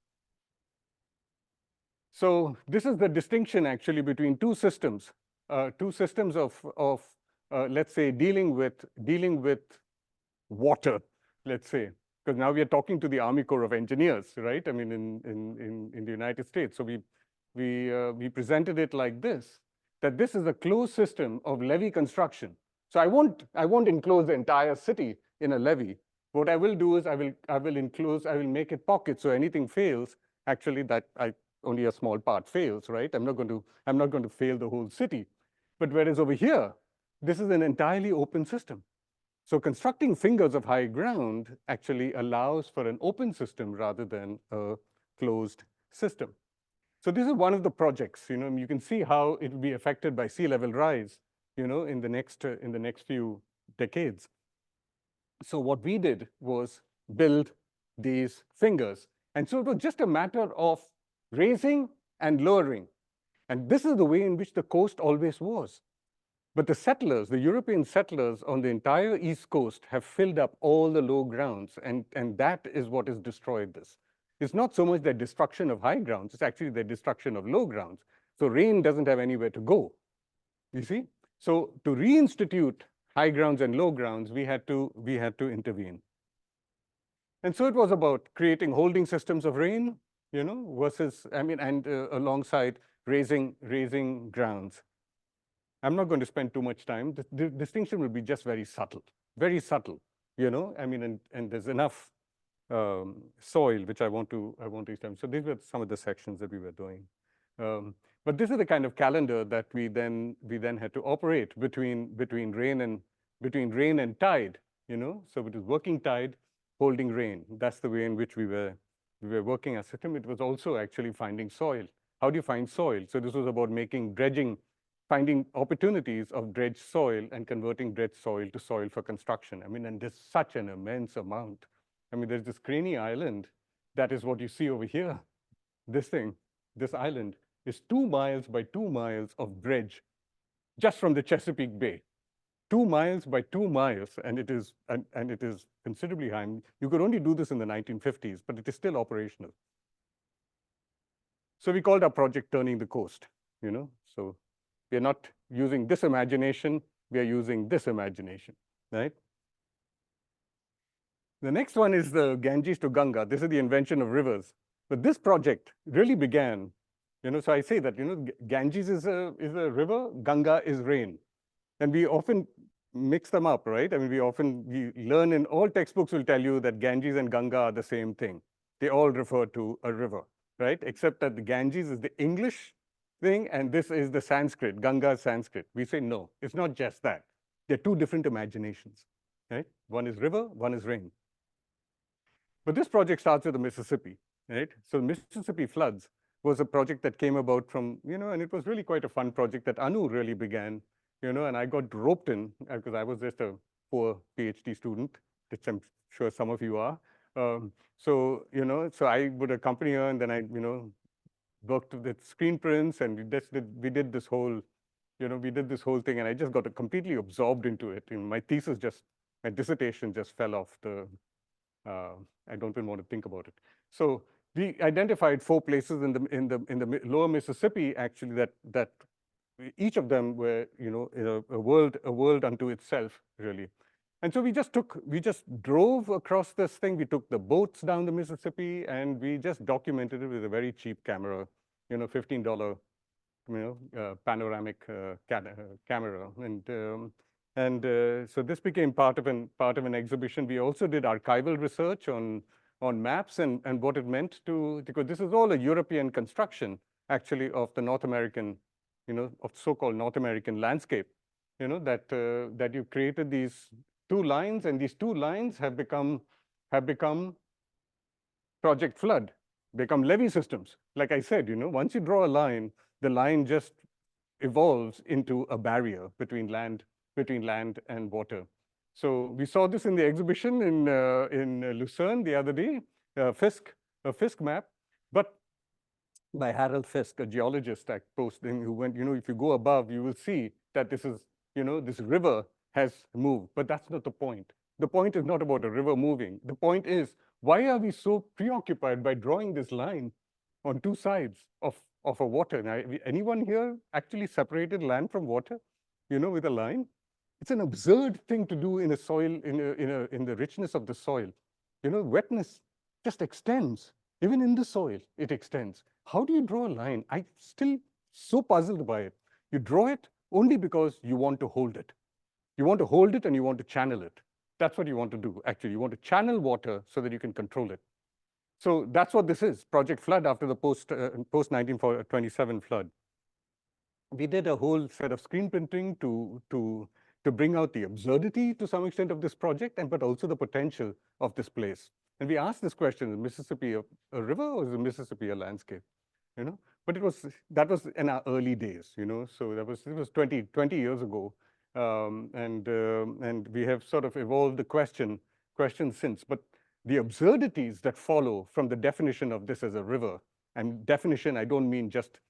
So this is the distinction, actually, between two systems of let's say, dealing with water, let's say, because now we are talking to the Army Corps of Engineers, right? I mean, in the United States. So we presented it like this, that this is a closed system of levee construction. So I won't enclose the entire city in a levee. What I will do is I will make it pockets, so anything fails, actually only a small part fails, right? I'm not going to fail the whole city. But whereas over here, this is an entirely open system. So constructing fingers of high ground actually allows for an open system rather than a closed system. So this is one of the projects. You can see how it will be affected by sea level rise, in the next few decades. So what we did was build these fingers. And so it was just a matter of raising and lowering. And this is the way in which the coast always was. But the settlers, the European settlers on the entire East Coast have filled up all the low grounds, and that is what has destroyed this. It's not so much the destruction of high grounds, it's actually the destruction of low grounds. So rain doesn't have anywhere to go, you see? So to reinstitute high grounds and low grounds, we had to intervene. And so it was about creating holding systems of rain, versus, alongside raising grounds. I'm not going to spend too much time. The distinction will be just very subtle, and there's enough soil which I want to extend. So these were some of the sections that we were doing. But this is the kind of calendar that we then had to operate between rain and tide. So it was working tide, holding rain. That's the way in which we were working as a system. It was also actually finding soil. How do you find soil? So this was about making dredging, finding opportunities of dredged soil and converting dredged soil to soil for construction. And there's such an immense amount. There's this Craney Island. That is what you see over here. This island is 2 miles by 2 miles of dredge just from the Chesapeake Bay. 2 miles by 2 miles, and it is considerably high. You could only do this in the 1950s, but it is still operational. So we called our project Turning the Coast, So we are not using this imagination, we are using this imagination, right? The next one is the Ganges to Ganga. This is the invention of rivers. But this project really began, so I say that, Ganges is a river, Ganga is rain. And we often mix them up, right? We learn in all textbooks will tell you that Ganges and Ganga are the same thing. They all refer to a river, right? Except that the Ganges is the English thing, and this is the Sanskrit, Ganga is Sanskrit. We say, no, it's not just that. They're two different imaginations, right? One is river, one is rain. But this project starts with the Mississippi, right? So the Mississippi floods was a project that came about from, and it was really quite a fun project that Anu really began, and I got roped in because I was just a poor PhD student, which I'm sure some of you are. So I would accompany her, and then I, worked with screen prints, and we did this whole thing, and I just got completely absorbed into it. My dissertation just fell off the, I don't even want to think about it. So we identified 4 places in the lower Mississippi, actually, that each of them were, a world unto itself, really. And so we just drove across this thing. We took the boats down the Mississippi, and we just documented it with a very cheap camera, $15, panoramic camera. And so this became part of an exhibition. We also did archival research on maps and what it meant because this is all a European construction, actually, of the North American, of so-called North American landscape, that you created these two lines, and these two lines have become Project Flood, become levee systems. Like I said, once you draw a line, the line just evolves into a barrier between land and water. So we saw this in the exhibition in Lucerne the other day, a Fisk map, but by Harold Fisk, a geologist posting, who went, if you go above, you will see that this is, this river has moved, but that's not the point. The point is not about a river moving. The point is, why are we so preoccupied by drawing this line on two sides of a water? Now, anyone here actually separated land from water, with a line? It's an absurd thing to do in a soil, in the richness of the soil. Wetness just extends. Even in the soil, it extends. How do you draw a line? I'm still so puzzled by it. You draw it only because you want to hold it. You want to hold it and you want to channel it. That's what you want to do, actually. You want to channel water so that you can control it. So that's what this is, Project Flood after the post-1927 flood. We did a whole set of screen printing to bring out the absurdity to some extent of this project, but also the potential of this place. And we asked this question: is Mississippi a river, or is the Mississippi a landscape? But that was in our early days. So it was 20 years ago, and we have sort of evolved the question since. But the absurdities that follow from the definition of this as a river, and definition, I don't mean just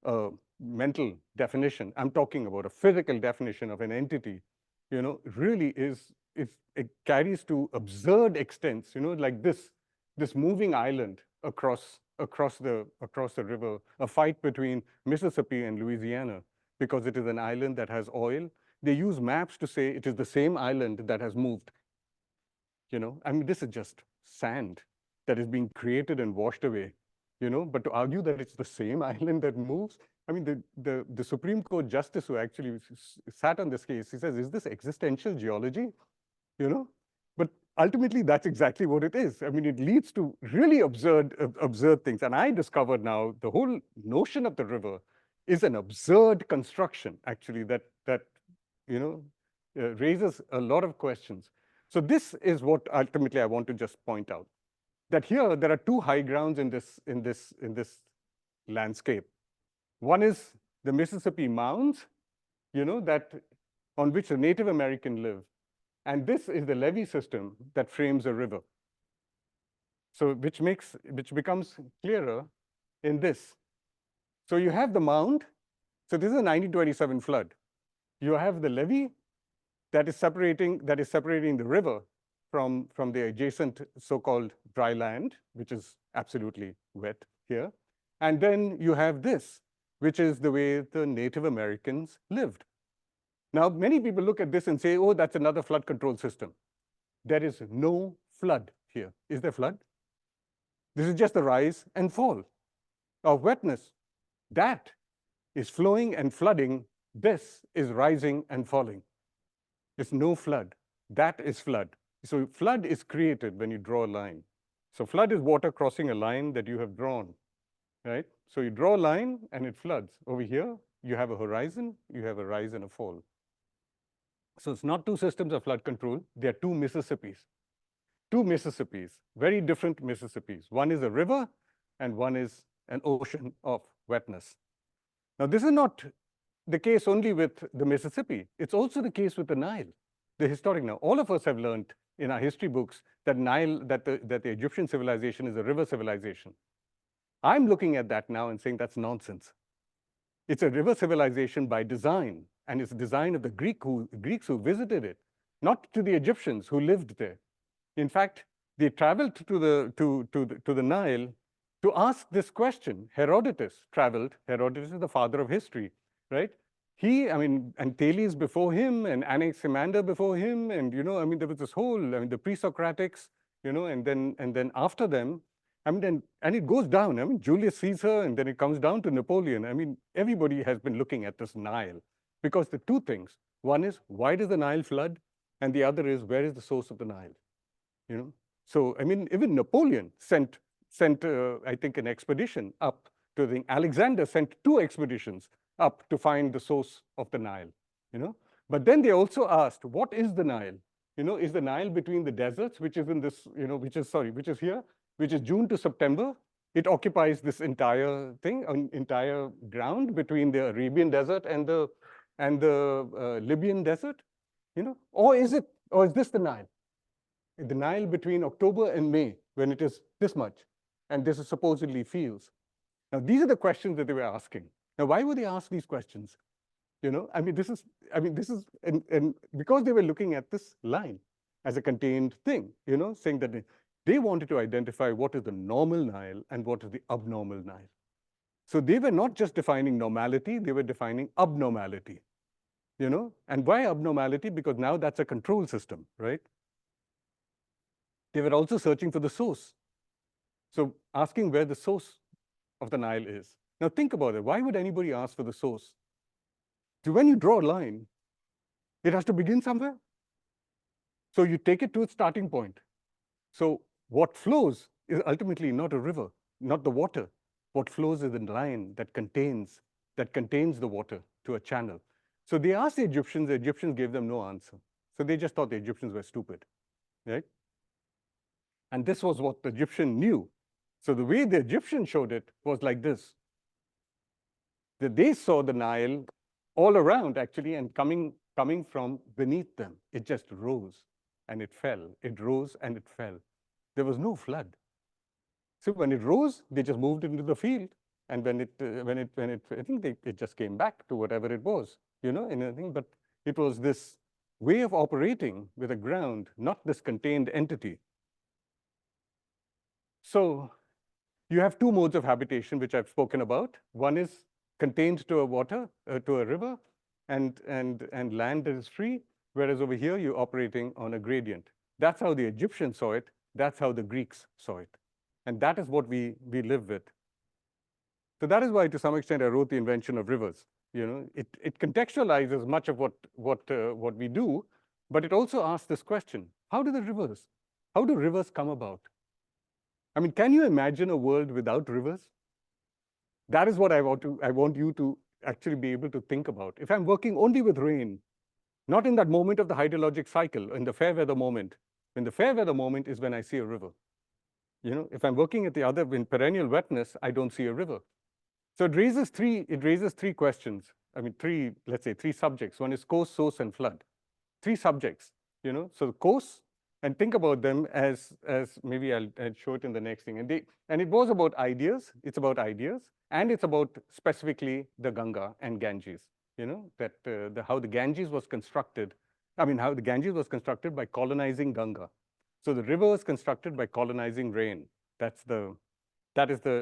a mental definition. I'm talking about a physical definition of an entity. Really it carries to absurd extents. Like this moving island across the river, a fight between Mississippi and Louisiana because it is an island that has oil. They use maps to say it is the same island that has moved. I mean, this is just sand that is being created and washed away. But to argue that it's the same island that moves, I mean, the Supreme Court justice who actually sat on this case, he says, is this existential geology? But ultimately, that's exactly what it is. I mean, it leads to really absurd things. And I discovered now the whole notion of the river is an absurd construction, actually, that raises a lot of questions. So this is what ultimately I want to just point out, that here there are two high grounds in this landscape. One is the Mississippi mounds, that on which the Native American live. And this is the levee system that frames a river. So which becomes clearer in this. So you have the mound. So this is a 1927 flood. You have the levee that is separating the river from the adjacent so-called dry land, which is absolutely wet here. And then you have this, which is the way the Native Americans lived. Now, many people look at this and say, oh, that's another flood control system. There is no flood here. Is there flood? This is just the rise and fall of wetness. That is flowing and flooding. This is rising and falling. There's no flood. That is flood. So flood is created when you draw a line. So flood is water crossing a line that you have drawn, right? So you draw a line and it floods. Over here, you have a horizon, you have a rise and a fall. So it's not two systems of flood control. There are two Mississippis. Two Mississippis, very different Mississippis. One is a river and one is an ocean of wetness. Now, this is not the case only with the Mississippi. It's also the case with the Nile, the historic Nile. All of us have learned in our history books that the Egyptian civilization is a river civilization. I'm looking at that now and saying that's nonsense. It's a river civilization by design, and it's a design of the Greeks who visited it, not to the Egyptians who lived there. In fact, they traveled to the Nile to ask this question. Herodotus traveled. Herodotus is the father of history, right? I mean, and Thales before him, and Anaximander before him, and I mean, there was this whole, I mean, the pre-Socratics, and then after them, I mean, and it goes down. I mean, Julius Caesar, and then it comes down to Napoleon. I mean, everybody has been looking at this Nile because the two things. One is, why does the Nile flood? And the other is, where is the source of the Nile? So I mean, even Napoleon sent I think, an expedition up to Alexander sent 2 expeditions up to find the source of the Nile. But then they also asked, what is the Nile? Is the Nile between the deserts, which is in this, which is here, which is June to September? It occupies this entire thing, entire ground between the Arabian desert and the Libyan desert, or is this the Nile? The Nile between October and May, when it is this much, and this is supposedly fields. Now, these are the questions that they were asking. Now, why would they ask these questions? I mean, this is, and because they were looking at this line as a contained thing, saying that they wanted to identify what is the normal Nile and what is the abnormal Nile. So they were not just defining normality, they were defining abnormality, and why abnormality? Because now that's a control system, right? They were also searching for the source. So asking where the source of the Nile is. Now think about it. Why would anybody ask for the source? So when you draw a line, it has to begin somewhere. So you take it to its starting point. So what flows is ultimately not a river, not the water. What flows is a line that contains the water to a channel. So they asked the Egyptians gave them no answer. So they just thought the Egyptians were stupid, right? And this was what the Egyptian knew. So the way the Egyptian showed it was like this. That they saw the Nile all around, actually, and coming from beneath them. It just rose and it fell. It rose and it fell. There was no flood. So when it rose, they just moved into the field. And when it, I think it just came back to whatever it was, anything. But it was this way of operating with the ground, not this contained entity. So you have 2 modes of habitation, which I've spoken about. One is contained to a water, to a river, and land that is free, whereas over here, you're operating on a gradient. That's how the Egyptians saw it. That's how the Greeks saw it. And that is what we live with. So that is why, to some extent, I wrote The Invention of Rivers. It contextualizes much of what we do, but it also asks this question: how do rivers come about? I mean, can you imagine a world without rivers? That is what I want you to actually be able to think about. If I'm working only with rain, not in that moment of the hydrologic cycle, in the fair weather moment, when the fair weather moment is when I see a river. If I'm working at the other, in perennial wetness, I don't see a river. So it raises three questions. I mean, let's say three subjects. One is course, source, and flood. 3 subjects, So the course, and think about them as maybe I'll show it in the next thing. And it was about ideas. It's about ideas, and it's about specifically the Ganga and Ganges. That how the Ganges was constructed. I mean, how the Ganges was constructed by colonizing Ganga. So the river was constructed by colonizing rain. That's the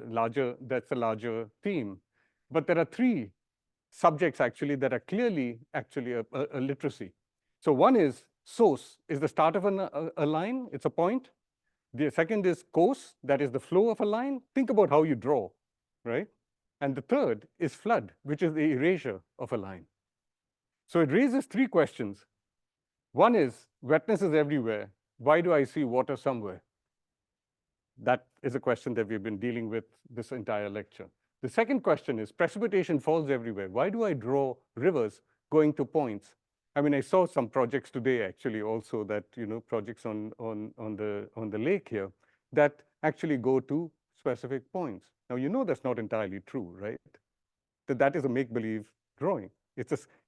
larger theme. But there are 3 subjects actually that are clearly actually a literacy. So one is source, is the start of a line, it's a point. The second is course, that is the flow of a line. Think about how you draw, right? And the third is flood, which is the erasure of a line. So it raises 3 questions. One is, wetness is everywhere. Why do I see water somewhere? That is a question that we've been dealing with this entire lecture. The second question is, precipitation falls everywhere. Why do I draw rivers going to points? I mean, I saw some projects today actually also that, projects on the lake here that actually go to specific points. Now, that's not entirely true, right? That is a make-believe drawing.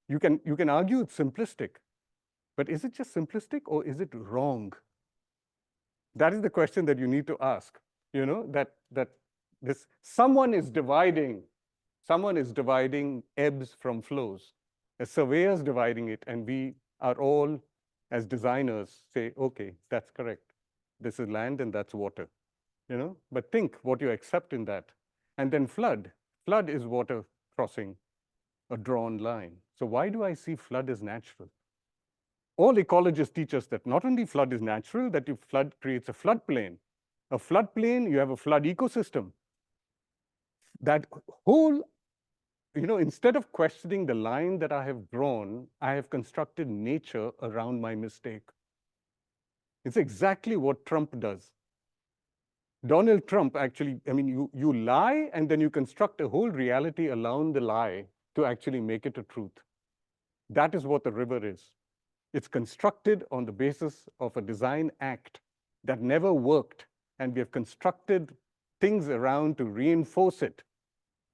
You can argue it's simplistic, but is it just simplistic or is it wrong? That is the question that you need to ask, that someone is dividing ebbs from flows. A surveyor's dividing it, and we are all, as designers, say, okay, that's correct. This is land and that's water, But think what you accept in that. And then flood. Flood is water crossing a drawn line. So why do I see flood as natural? All ecologists teach us that not only flood is natural, that if flood creates a floodplain. A floodplain, you have a flood ecosystem. That whole, instead of questioning the line that I have drawn, I have constructed nature around my mistake. It's exactly what Trump does. Donald Trump actually, you lie and then you construct a whole reality around the lie to actually make it a truth. That is what the river is. It's constructed on the basis of a design act that never worked, and we have constructed things around to reinforce it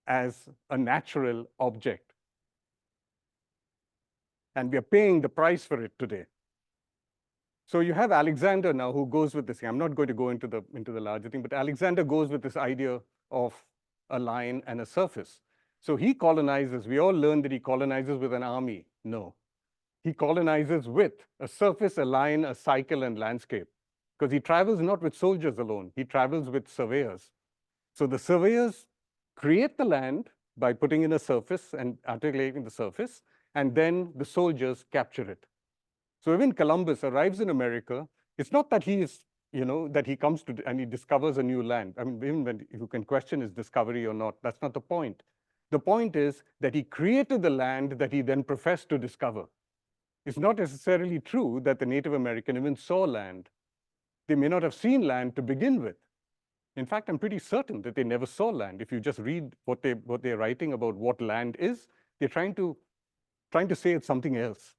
as a natural object. And we are paying the price for it today. So you have Alexander now who goes with this. I'm not going to go into the larger thing, but Alexander goes with this idea of a line and a surface. So he colonizes. We all learned that he colonizes with an army. No. He colonizes with a surface, a line, a cycle, and landscape. Because he travels not with soldiers alone. He travels with surveyors. So the surveyors create the land by putting in a surface and articulating the surface, and then the soldiers capture it. So when Columbus arrives in America, it's not that he is, that he comes to and he discovers a new land. I mean, even when you can question his discovery or not, that's not the point. The point is that he created the land that he then professed to discover. It's not necessarily true that the Native American even saw land. They may not have seen land to begin with. In fact, I'm pretty certain that they never saw land. If you just read what they're writing about what land is, they're trying to say it's something else.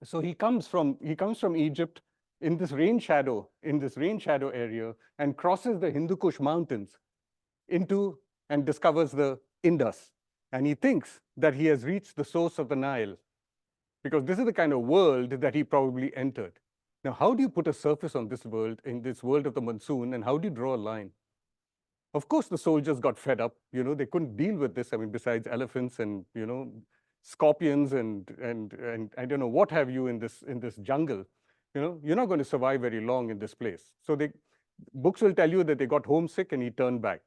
So he comes from Egypt in this rain shadow area and crosses the Hindu Kush mountains and discovers the Indus. And he thinks that he has reached the source of the Nile, because this is the kind of world that he probably entered. Now, how do you put a surface on this world, in this world of the monsoon, and how do you draw a line? Of course, the soldiers got fed up. They couldn't deal with this. I mean, besides elephants and, scorpions and I don't know what have you in this jungle, you're not going to survive very long in this place. So books will tell you that they got homesick and he turned back.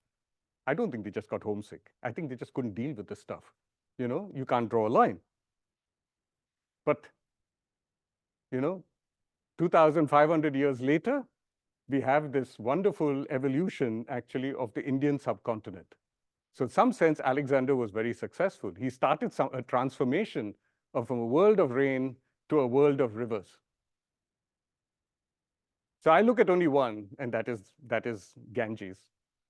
I don't think they just got homesick. I think they just couldn't deal with this stuff. You can't draw a line. But, 2,500 years later, we have this wonderful evolution actually of the Indian subcontinent. So in some sense, Alexander was very successful. He started a transformation from a world of rain to a world of rivers. So I look at only one, and that is Ganges.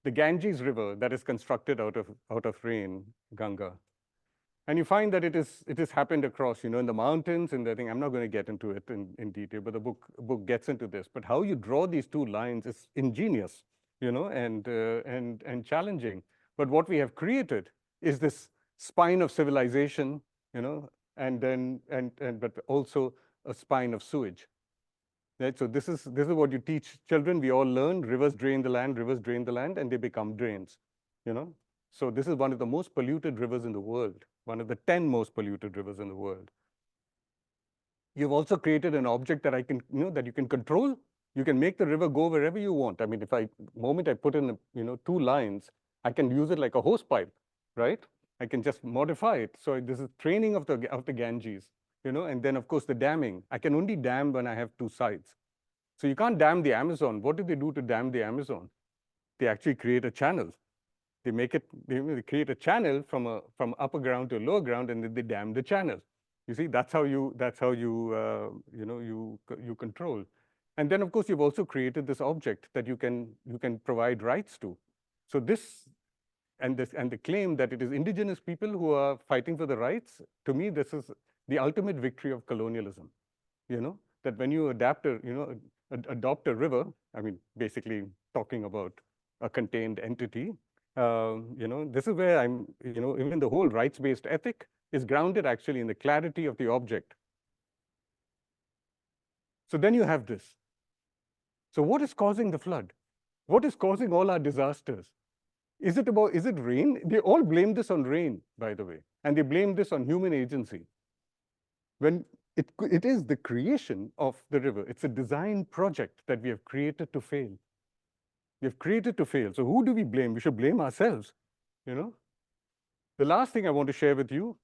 The Ganges River that is constructed out of rain, Ganga. And you find that it has happened across, in the mountains and the thing. I'm not going to get into it in detail, but the book gets into this. But how you draw these two lines is ingenious, and challenging. But what we have created is this spine of civilization, but also a spine of sewage. Right? So this is what you teach children. We all learn rivers drain the land, and they become drains. So this is one of the most polluted rivers in the world, one of the 10 most polluted rivers in the world. You've also created an object that that you can control. You can make the river go wherever you want. I mean, the moment I put in, 2 lines, I can use it like a hose pipe, right? I can just modify it. So this is training of the Ganges, and then of course the damming. I can only dam when I have 2 sides. So you can't dam the Amazon. What do they do to dam the Amazon? They actually create a channel. They create a channel from upper ground to lower ground, and then they dam the channel. You see, that's how you control. And then of course you've also created this object that you can provide rights to. So and the claim that it is indigenous people who are fighting for the rights, to me, this is the ultimate victory of colonialism. That when you adopt a river, I mean, basically talking about a contained entity, this is where even the whole rights-based ethic is grounded actually in the clarity of the object. So then you have this. So what is causing the flood? What is causing all our disasters? Is it rain? They all blame this on rain, by the way, and they blame this on human agency. When it is the creation of the river, it's a design project that we have created to fail. We have created to fail. So who do we blame? We should blame ourselves, The last thing I want to share with you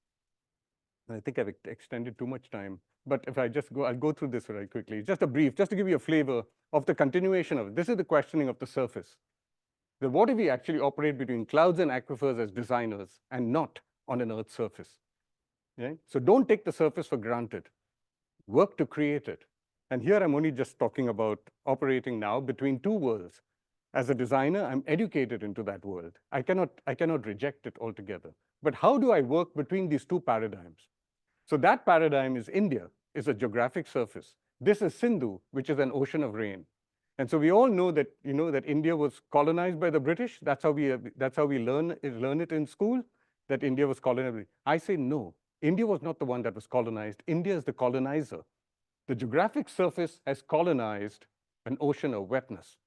I think I've extended too much time, but if I just go, I'll go through this very quickly. Just a brief, just to give you a flavor of the continuation of it. This is the questioning of the surface. What if we actually operate between clouds and aquifers as designers and not on an Earth's surface? Right? So don't take the surface for granted. Work to create it. And here I'm only just talking about operating now between two worlds. As a designer, I'm educated into that world. I cannot reject it altogether. But how do I work between these two paradigms? So that paradigm is India, is a geographic surface. This is Sindhu, which is an ocean of rain. And so we all know that, that India was colonized by the British. That's how we learn it in school, that India was colonized. I say no. India was not the one that was colonized. India is the colonizer. The geographic surface has colonized an ocean of wetness.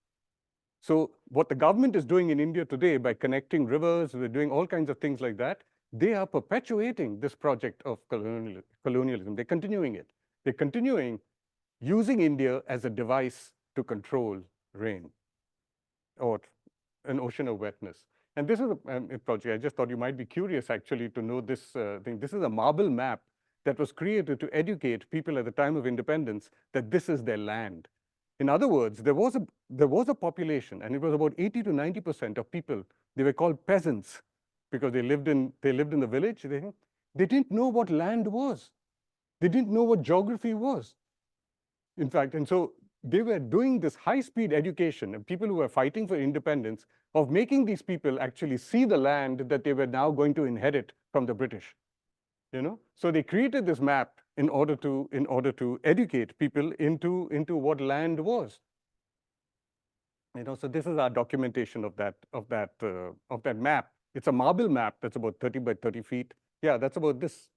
So what the government is doing in India today by connecting rivers, they're doing all kinds of things like that, they are perpetuating this project of colonialism. They're continuing it. They're continuing using India as a device to control rain or an ocean of wetness. And this is a project, I just thought you might be curious actually to know this thing. This is a marble map that was created to educate people at the time of independence that this is their land. In other words, there was a population, and it was about 80 to 90% of people. They were called peasants because they lived in the village. They didn't know what land was. They didn't know what geography was. In fact, and so they were doing this high-speed education of people who were fighting for independence, of making these people actually see the land that they were now going to inherit from the British. So they created this map in order to educate people into what land was. So this is our documentation of that map. It's a marble map that's about 30 by 30 feet. Yeah, that's about this.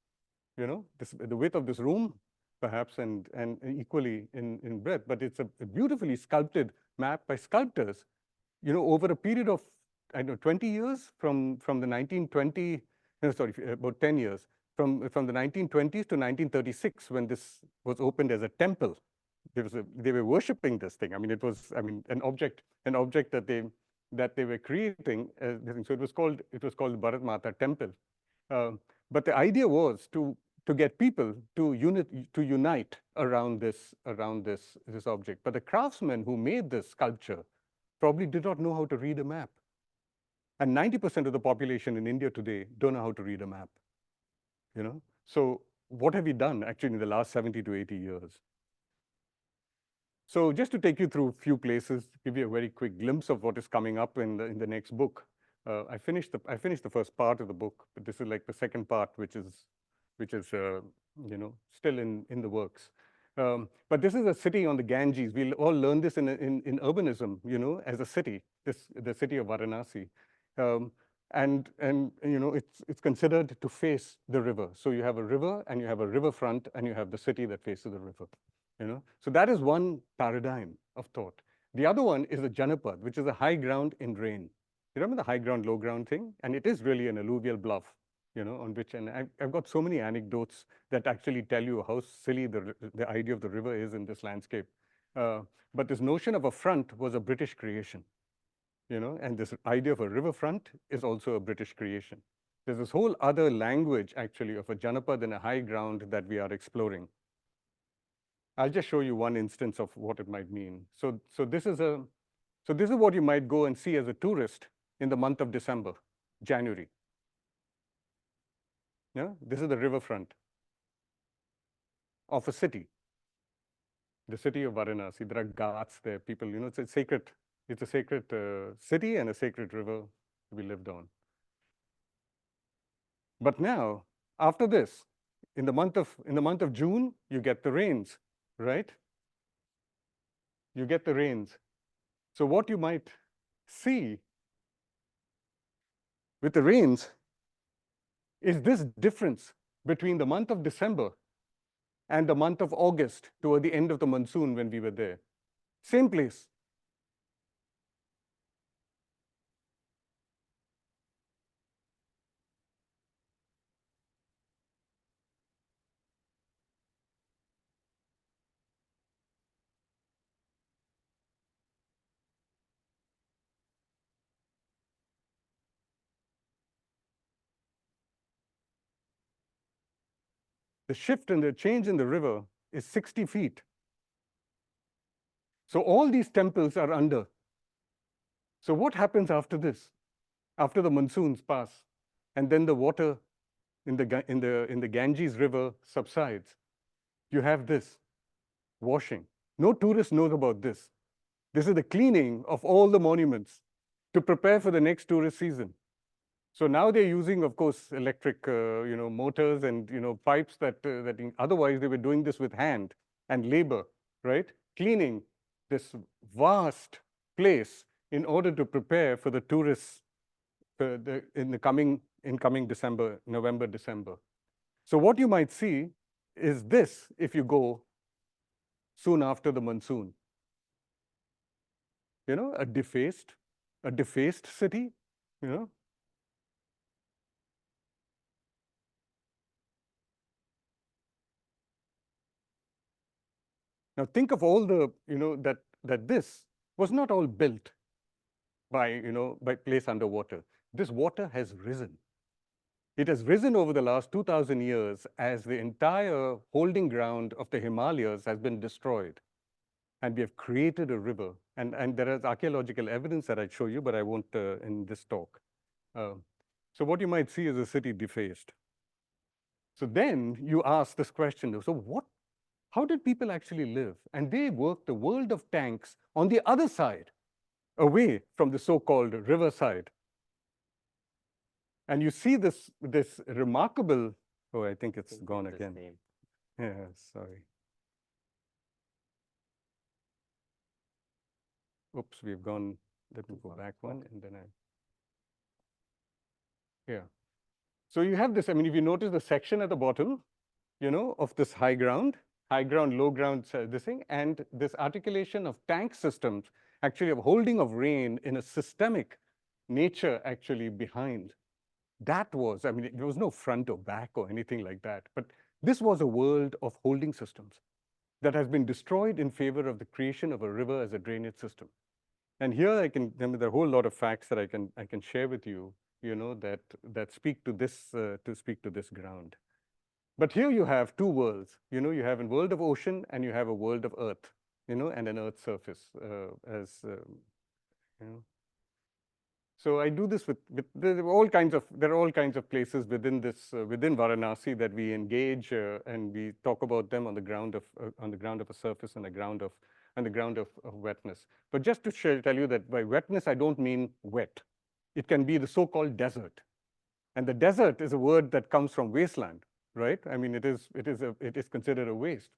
The width of this room, perhaps, and equally in breadth. But it's a beautifully sculpted map by sculptors. Over a period of 20 years from the 1920. No, sorry, about 10 years from the 1920s to 1936, when this was opened as a temple. They were worshiping this thing. I mean, it was an object that they were creating. So it was called Bharat Mata Temple. But the idea was to get people to unite around this object. But the craftsmen who made this sculpture probably did not know how to read a map. And 90% of the population in India today don't know how to read a map. So what have we done actually in the last 70 to 80 years? So just to take you through a few places, give you a very quick glimpse of what is coming up in the next book. I finished the first part of the book, but this is like the second part, which is still in the works. But this is a city on the Ganges. We'll all learn this in urbanism, as a city. The city of Varanasi. And it's considered to face the river. So you have a river, and you have a riverfront, and you have the city that faces the river. So that is one paradigm of thought. The other one is the Janapad, which is a high ground in rain. You remember the high ground, low ground thing? And it is really an alluvial bluff, on which, and I've got so many anecdotes that actually tell you how silly the idea of the river is in this landscape. But this notion of a front was a British creation, and this idea of a riverfront is also a British creation. There's this whole other language, actually, of a Janapad and a high ground that we are exploring. I'll just show you one instance of what it might mean. So this is what you might go and see as a tourist in the month of December, January. Yeah, this is the riverfront of a city, the city of Varanasi. There are ghats there. People, it's a sacred city and a sacred river to be lived on. But now, after this, in the month of June, you get the rains, right? You get the rains. So what you might see with the rains is this difference between the month of December and the month of August toward the end of the monsoon when we were there. Same place. the shift and the change in the river is 60 feet. So all these temples are under. So what happens after this? After the monsoons pass, and then the water in the Ganges River subsides, you have this washing. No tourist knows about this. This is the cleaning of all the monuments to prepare for the next tourist season. So now they're using, of course, electric, motors and pipes that otherwise they were doing this with hand and labor, right? Cleaning this vast place in order to prepare for the tourists in coming December, November, December. So what you might see is this if you go soon after the monsoon. A defaced city, Now think of all the, that this was not all built by place underwater. This water has risen. It has risen over the last 2,000 years as the entire holding ground of the Himalayas has been destroyed. And we have created a river. And there is archaeological evidence that I'd show you, but I won't in this talk. So what you might see is a city defaced. So then you ask this question, so how did people actually live? And they worked the world of tanks on the other side, away from the so-called riverside. And you see this remarkable, oh, I think it's gone again. Yeah, sorry. Oops, we've gone, let me go back one, and then yeah. So you have this, if you notice the section at the bottom, of this high ground, low ground, this thing, and this articulation of tank systems, actually of holding of rain in a systemic nature actually behind. That was, there was no front or back or anything like that, but this was a world of holding systems that has been destroyed in favor of the creation of a river as a drainage system. And here there are a whole lot of facts that I can share with you, that speak to this ground. But here you have two worlds. You have a world of ocean and you have a world of earth, and an earth surface So I do this there are all kinds of places within Varanasi that we engage and we talk about them on the ground of a surface and on the ground of wetness. But just to tell you that by wetness I don't mean wet. It can be the so-called desert, and the desert is a word that comes from wasteland, right? It is considered a waste.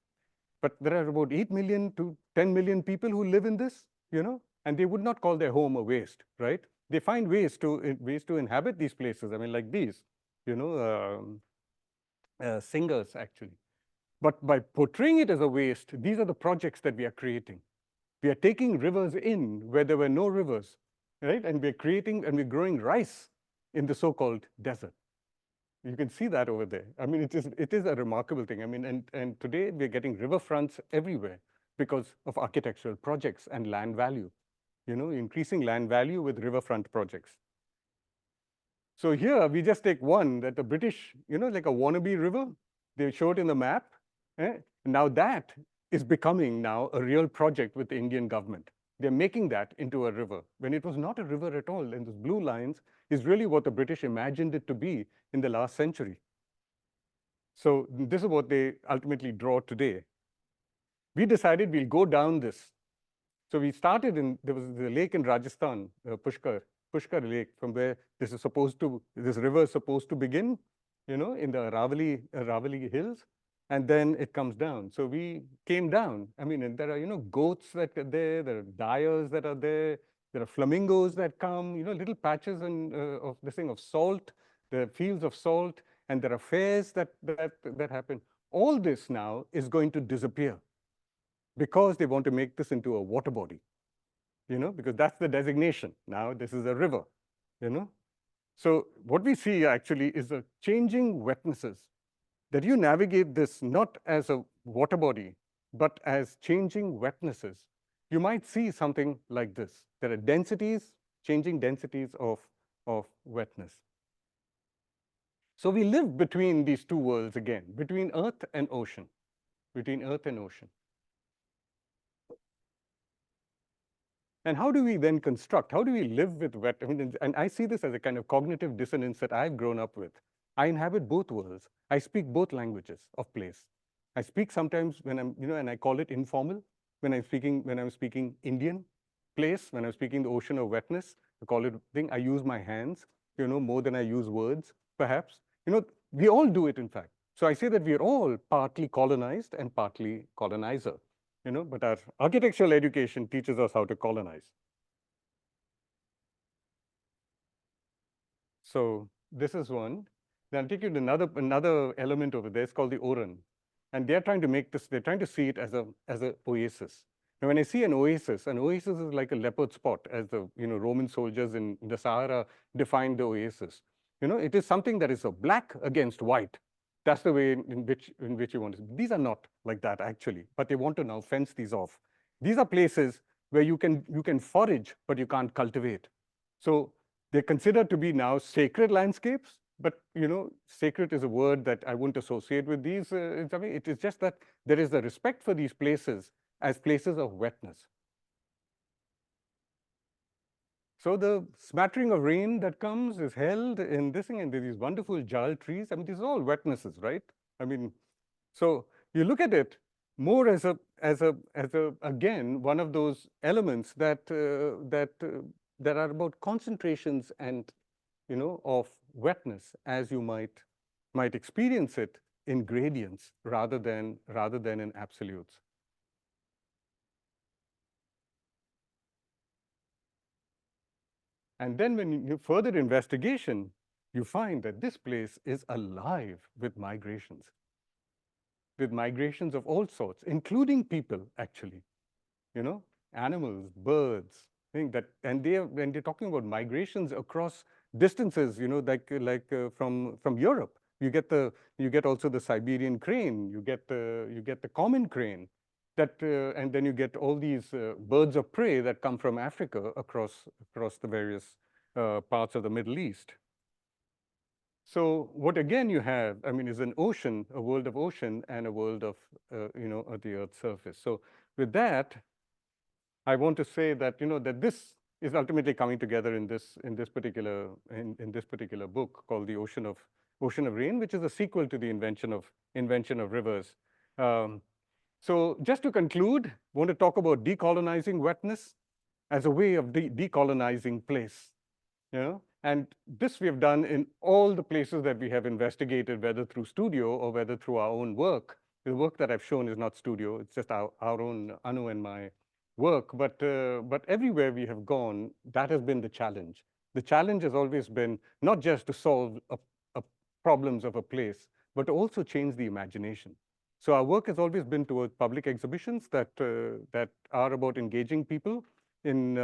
But there are about 8 million to 10 million people who live in this, and they would not call their home a waste, right? They find ways to inhabit these places. Like these, singers actually. But by portraying it as a waste, these are the projects that we are creating. We are taking rivers in where there were no rivers, right? And we're creating and we're growing rice in the so-called desert. You can see that over there. It is a remarkable thing. And today we're getting riverfronts everywhere because of architectural projects and land value. Increasing land value with riverfront projects. So here we just take one that the British, like a wannabe river, they show it in the map. Now that is becoming now a real project with the Indian government. They're making that into a river when it was not a river at all. And those blue lines is really what the British imagined it to be in the last century. So this is what they ultimately draw today. We decided we'll go down this. So we started there was the lake in Rajasthan, Pushkar Lake, from where this river is supposed to begin, in the Aravali hills, and then it comes down. So we came down. And there are, goats that are there are dyers that are there are flamingos that come, little patches of salt, the fields of salt, and there are fairs that happen. All this now is going to disappear, because they want to make this into a water body, because that's the designation. Now this is a river, So what we see actually is the changing wetnesses, that you navigate this not as a water body, but as changing wetnesses. You might see something like this. There are changing densities of wetness. So we live between these two worlds again, between earth and ocean, between earth and ocean. And how do we then construct? How do we live with wet? I mean, and I see this as a kind of cognitive dissonance that I've grown up with. I inhabit both worlds. I speak both languages of place. I speak sometimes when I'm, and I call it informal. When I'm speaking Indian place, when I'm speaking the ocean of wetness, I call it thing. I use my hands, more than I use words, perhaps. We all do it, in fact. So I say that we are all partly colonized and partly colonizer. But our architectural education teaches us how to colonize. So this is one. Then I'll take you to another element over there. It's called the Oran. And they're trying to make this, they're trying to see it as a oasis. Now, when I see an oasis is like a leopard spot, as the Roman soldiers in the Sahara defined the oasis. It is something that is a black against white. That's the way in which you want to. These are not like that actually, but they want to now fence these off. These are places where you can forage, but you can't cultivate. So they're considered to be now sacred landscapes, but sacred is a word that I wouldn't associate with these. It is just that there is a respect for these places as places of wetness. So the smattering of rain that comes is held in this thing, and there are these wonderful jal trees. I mean, these are all wetnesses, right? I mean, so you look at it more as again one of those elements that are about concentrations and of wetness as you might experience it in gradients rather than in absolutes. And then when you further investigation, you find that this place is alive with migrations of all sorts, including people, actually, animals, birds, and when they're talking about migrations across distances, like from Europe, you get also the Siberian crane, you get the common crane, and then you get all these birds of prey that come from Africa across the various parts of the Middle East. So what again you have, I mean, is an ocean, a world of ocean, and a world of of the Earth's surface. So with that, I want to say that that this is ultimately coming together in this particular book called The Ocean of Rain, which is a sequel to the Invention of Rivers. So just to conclude, I want to talk about decolonizing wetness as a way of decolonizing place. And this we have done in all the places that we have investigated, whether through studio or whether through our own work. The work that I've shown is not studio, it's just our own, Anu and my work. But everywhere we have gone, that has been the challenge. The challenge has always been not just to solve problems of a place, but to also change the imagination. So our work has always been towards public exhibitions that are about engaging people in,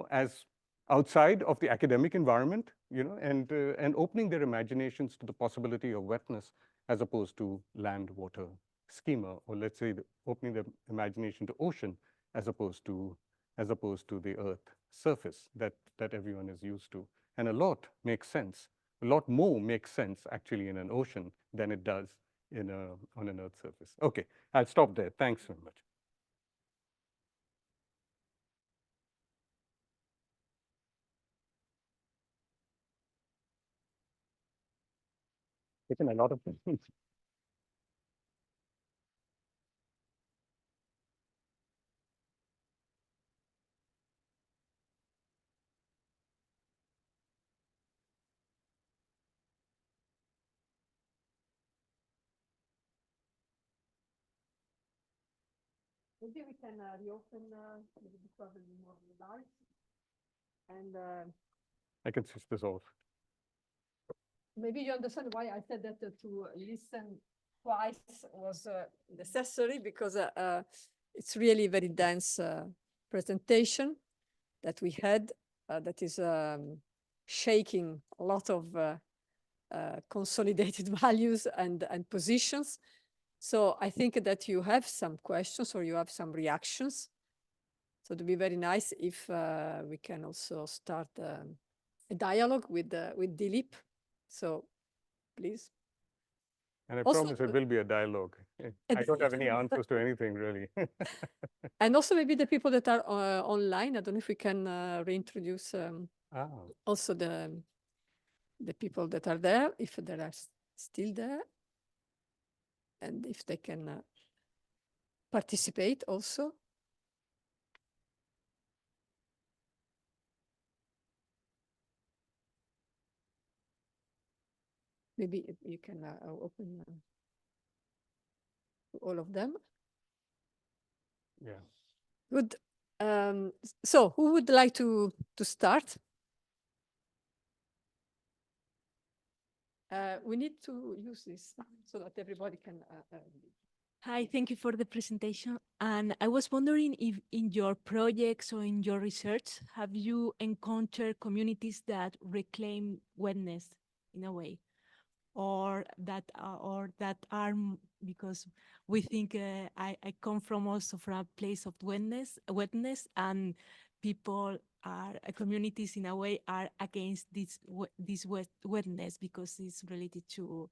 as outside of the academic environment, and opening their imaginations to the possibility of wetness as opposed to land, water, schema, or let's say opening their imagination to ocean as opposed to the earth surface that everyone is used to. And a lot makes sense. A lot more makes sense actually in an ocean than it does on an earth surface. Okay, I'll stop there. Thanks very much. Taken a lot of things. Maybe we can reopen maybe probably more light. And I can switch this off. maybe you understand why I said that to listen twice was necessary, because it's really a very dense presentation that we had that is shaking a lot of consolidated values and positions. So I think that you have some questions or you have some reactions. So it would be very nice if we can also start a dialogue with Dilip. So please. And I Also, promise it will be a dialogue. I don't have any answers to anything, really. And also maybe the people that are online, I don't know if we can reintroduce also the people that are there, if they are still there, and if they can participate also. Maybe you can open all of them. Yeah. Good. So who would like to start? We need to use this so that everybody can. Hi, thank you for the presentation. And I was wondering if in your projects or in your research, have you encountered communities that reclaim wetness in a way? Or that are, because we think I come from also from a place of wetness, and people are communities in a way are against this wetness because it's related to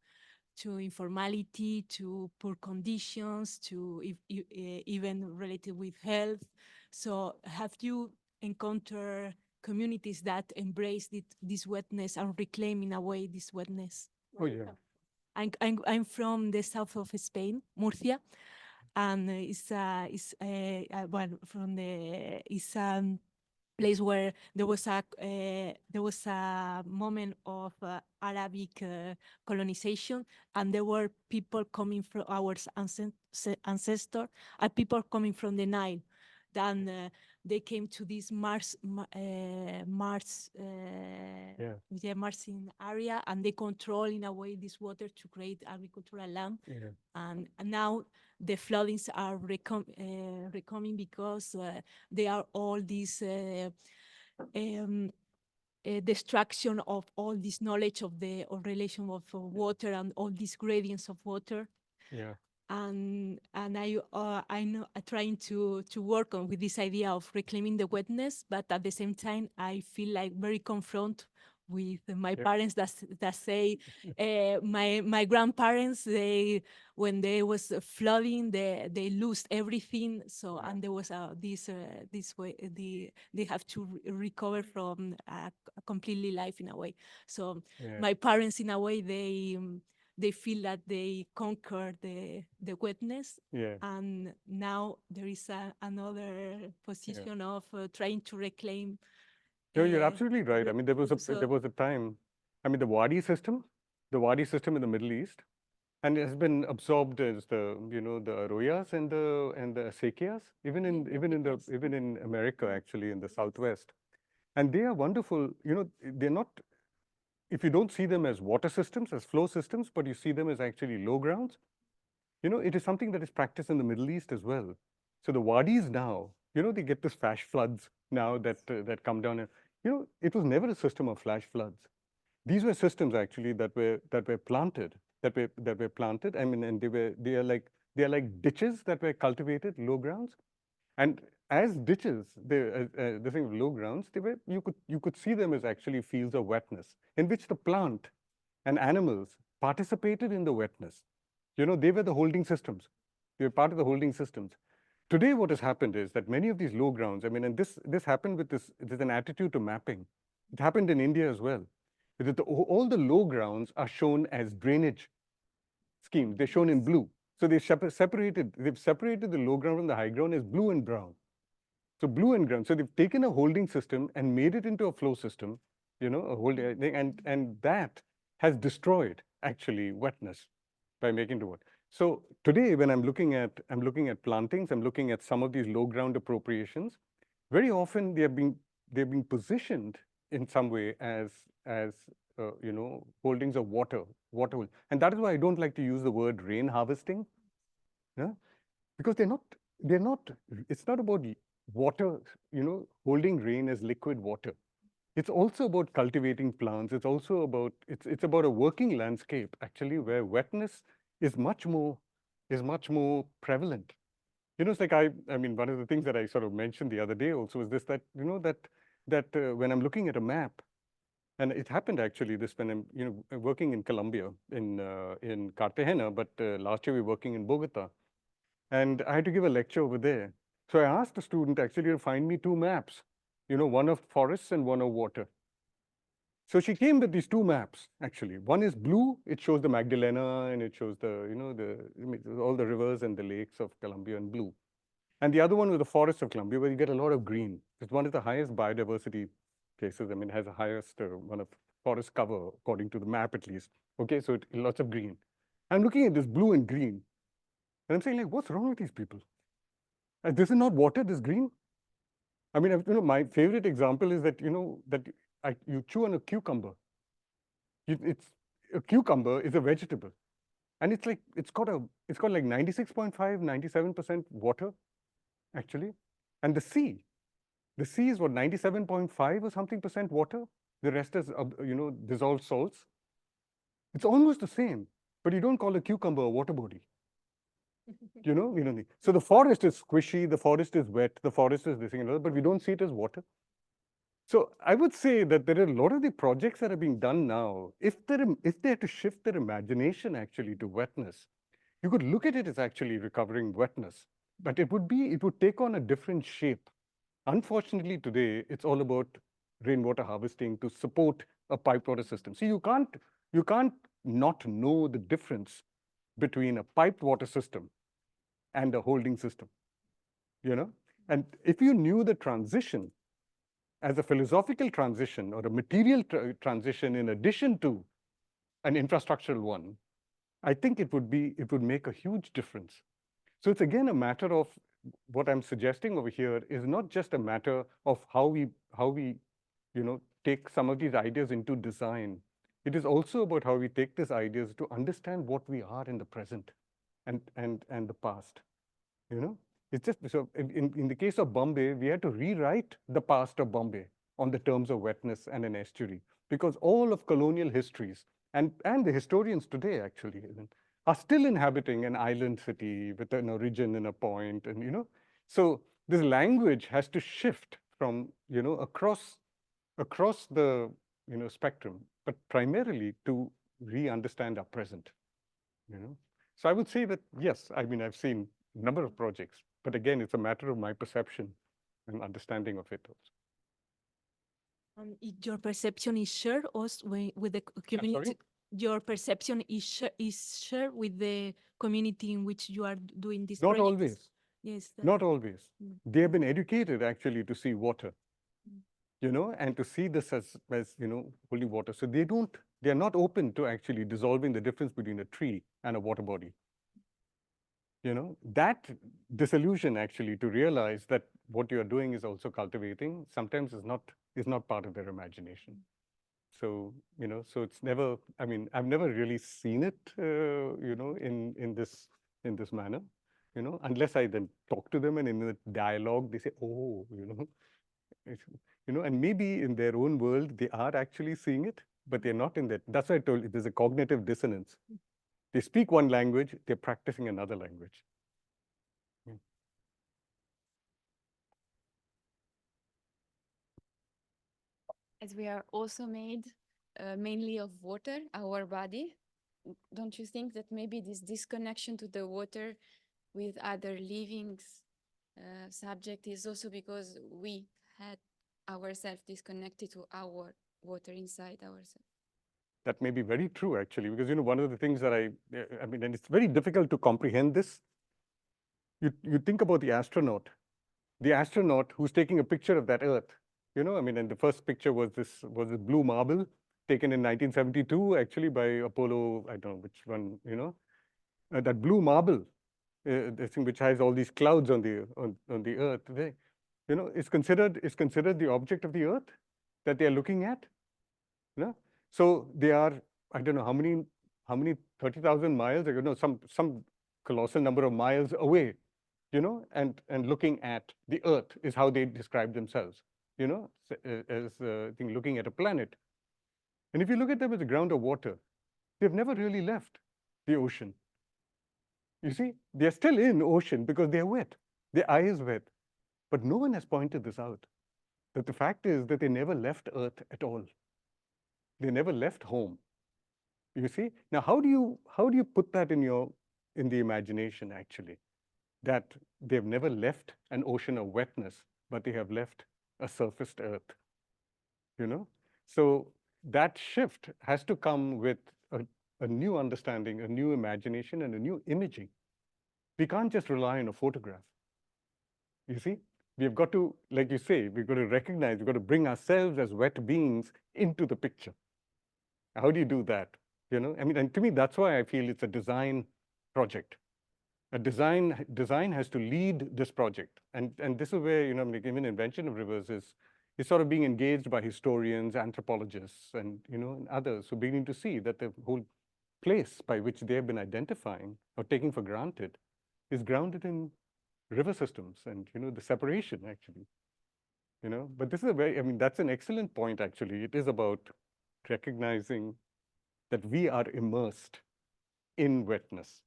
informality, to poor conditions, to even related with health. So have you encountered communities that embrace this wetness and reclaim in a way this wetness? Oh, yeah. I'm from the south of Spain, Murcia, and it's place where there was a moment of Arabic colonization, and there were people coming from our ancestors, and people coming from the Nile. Then they came to this Marsin area, and they control in a way this water to create agricultural land. Yeah. And now the floodings are recoming because they are all these destruction of all this knowledge of the relation of water and all these gradients of water. Yeah. And I'm trying to work on with this idea of reclaiming the wetness, but at the same time I feel like very confront with my parents that say my grandparents, when there was flooding, they lose everything. So and there was this way they have to recover from a completely life in a way. So my parents in a way they feel that they conquer the wetness, and now there is another position of trying to reclaim. No, you're absolutely right. I mean, there was a time. I mean, the Wadi system in the Middle East, and it has been absorbed as the the Arroyas and the Acequias, even in America, actually in the Southwest, and they are wonderful. They're not. If you don't see them as water systems, as flow systems, but you see them as actually low grounds, it is something that is practiced in the Middle East as well. So the wadis now, they get this flash floods now that come down. And, it was never a system of flash floods. These were systems actually that were planted. I mean, and they are like ditches that were cultivated, low grounds. And as ditches, the thing of low grounds, you could see them as actually fields of wetness in which the plant and animals participated in the wetness. They were the holding systems. They were part of the holding systems. Today, what has happened is that many of these low grounds, I mean, and this happened with there's an attitude to mapping. It happened in India as well. All the low grounds are shown as drainage schemes. They're shown in blue. So they've separated the low ground from the high ground as blue and brown. So blue and brown. So they've taken a holding system and made it into a flow system, a holding thing, and that has destroyed actually wetness by making the wood. So today, when I'm looking at plantings, I'm looking at some of these low ground appropriations. Very often they're being positioned in some way as holdings of water, and that is why I don't like to use the word rain harvesting, because they're not. It's not about water, holding rain as liquid water. It's also about cultivating plants. It's also about it's about a working landscape actually where wetness is much more prevalent. It's like I mean, one of the things that I sort of mentioned the other day also is this, that that when I'm looking at a map, And it happened actually this when I'm working in Colombia, in Cartagena, but last year we were working in Bogota. And I had to give a lecture over there. So I asked a student actually to find me two maps, one of forests and one of water. So she came with these two maps, actually. One is blue, it shows the Magdalena and it shows all the rivers and the lakes of Colombia in blue. And the other one was the forest of Colombia, where you get a lot of green. It's one of the highest biodiversity places. I mean, it has the highest one of forest cover, according to the map at least. Okay, so lots of green. I'm looking at this blue and green, and I'm saying, like, what's wrong with these people? This is not water, this green. I mean, my favorite example is that, you chew on a cucumber. A cucumber is a vegetable. And it's got like 96.5, 97% water, actually. And the sea is what, 97.5 or something percent water. The rest is, dissolved salts. It's almost the same, but you don't call a cucumber a water body. So the forest is squishy, the forest is wet, the forest is this thing and that, but we don't see it as water. So I would say that there are a lot of the projects that are being done now. If they had to shift their imagination actually to wetness, you could look at it as actually recovering wetness, but it would take on a different shape. Unfortunately, today it's all about rainwater harvesting to support a piped water system. So you can't not know the difference between a piped water system and a holding system, And if you knew the transition as a philosophical transition or a material transition in addition to an infrastructural one, I think it would make a huge difference. So it's again a matter of what I'm suggesting over here is not just a matter of how we take some of these ideas into design. It is also about how we take these ideas to understand what we are in the present and the past. It's just so in the case of Bombay, we had to rewrite the past of Bombay on the terms of wetness and an estuary, because all of colonial histories and the historians today actually are still inhabiting an island city with an origin in a point, and so this language has to shift from across the spectrum, but primarily to re-understand our present. So I would say that yes, I mean I've seen a number of projects, but again it's a matter of my perception and understanding of it also. Your perception is shared also with the community. Your perception is shared with the community in which you are doing this Not project. always. Yes. Not always. They have been educated actually to see water, and to see this as holy water. So they are not open to actually dissolving the difference between a tree and a water body. That disillusion actually to realize that what you are doing is also cultivating sometimes is not part of their imagination. So, so it's never, I mean, I've never really seen it, in this manner, unless I then talk to them and in the dialogue, they say, oh, and maybe in their own world, they are actually seeing it, but they're not in that. That's why I told you, there's a cognitive dissonance. They speak one language, they're practicing another language. As we are also made mainly of water, our body, don't you think that maybe this disconnection to the water with other living subject is also because we had ourselves disconnected to our water inside ourselves? That may be very true, actually, because one of the things that I mean, and it's very difficult to comprehend this. You think about the astronaut who's taking a picture of that Earth. I mean, and the first picture was this blue marble taken in 1972, actually by Apollo. I don't know which one. That blue marble, this thing which has all these clouds on the Earth. Is considered the object of the Earth that they are looking at. So they are, I don't know how many 30,000 miles, some colossal number of miles away, and looking at the Earth is how they describe themselves, as looking at a planet. And if you look at them as a ground of water, they've never really left the ocean. You see, they're still in ocean because they're wet. Their eye is wet. But no one has pointed this out, that the fact is that they never left Earth at all. They never left home. You see? Now, how do you put that in the imagination, actually? That they've never left an ocean of wetness, but they have left a surfaced earth, you know? So that shift has to come with a new understanding, a new imagination, and a new imaging. We can't just rely on a photograph. You see? We've got to, like you say, we've got to recognize, we've got to bring ourselves as wet beings into the picture. How do you do that? You know, I mean, and to me, that's why I feel it's a design project. A design has to lead this project. And this is where, you know, like even Invention of Rivers is sort of being engaged by historians, anthropologists, and, you know, and others who beginning to see that the whole place by which they have been identifying or taking for granted is grounded in river systems and, you know, the separation, actually. You know, but this is I mean, that's an excellent point, actually. It is about recognizing that we are immersed in wetness.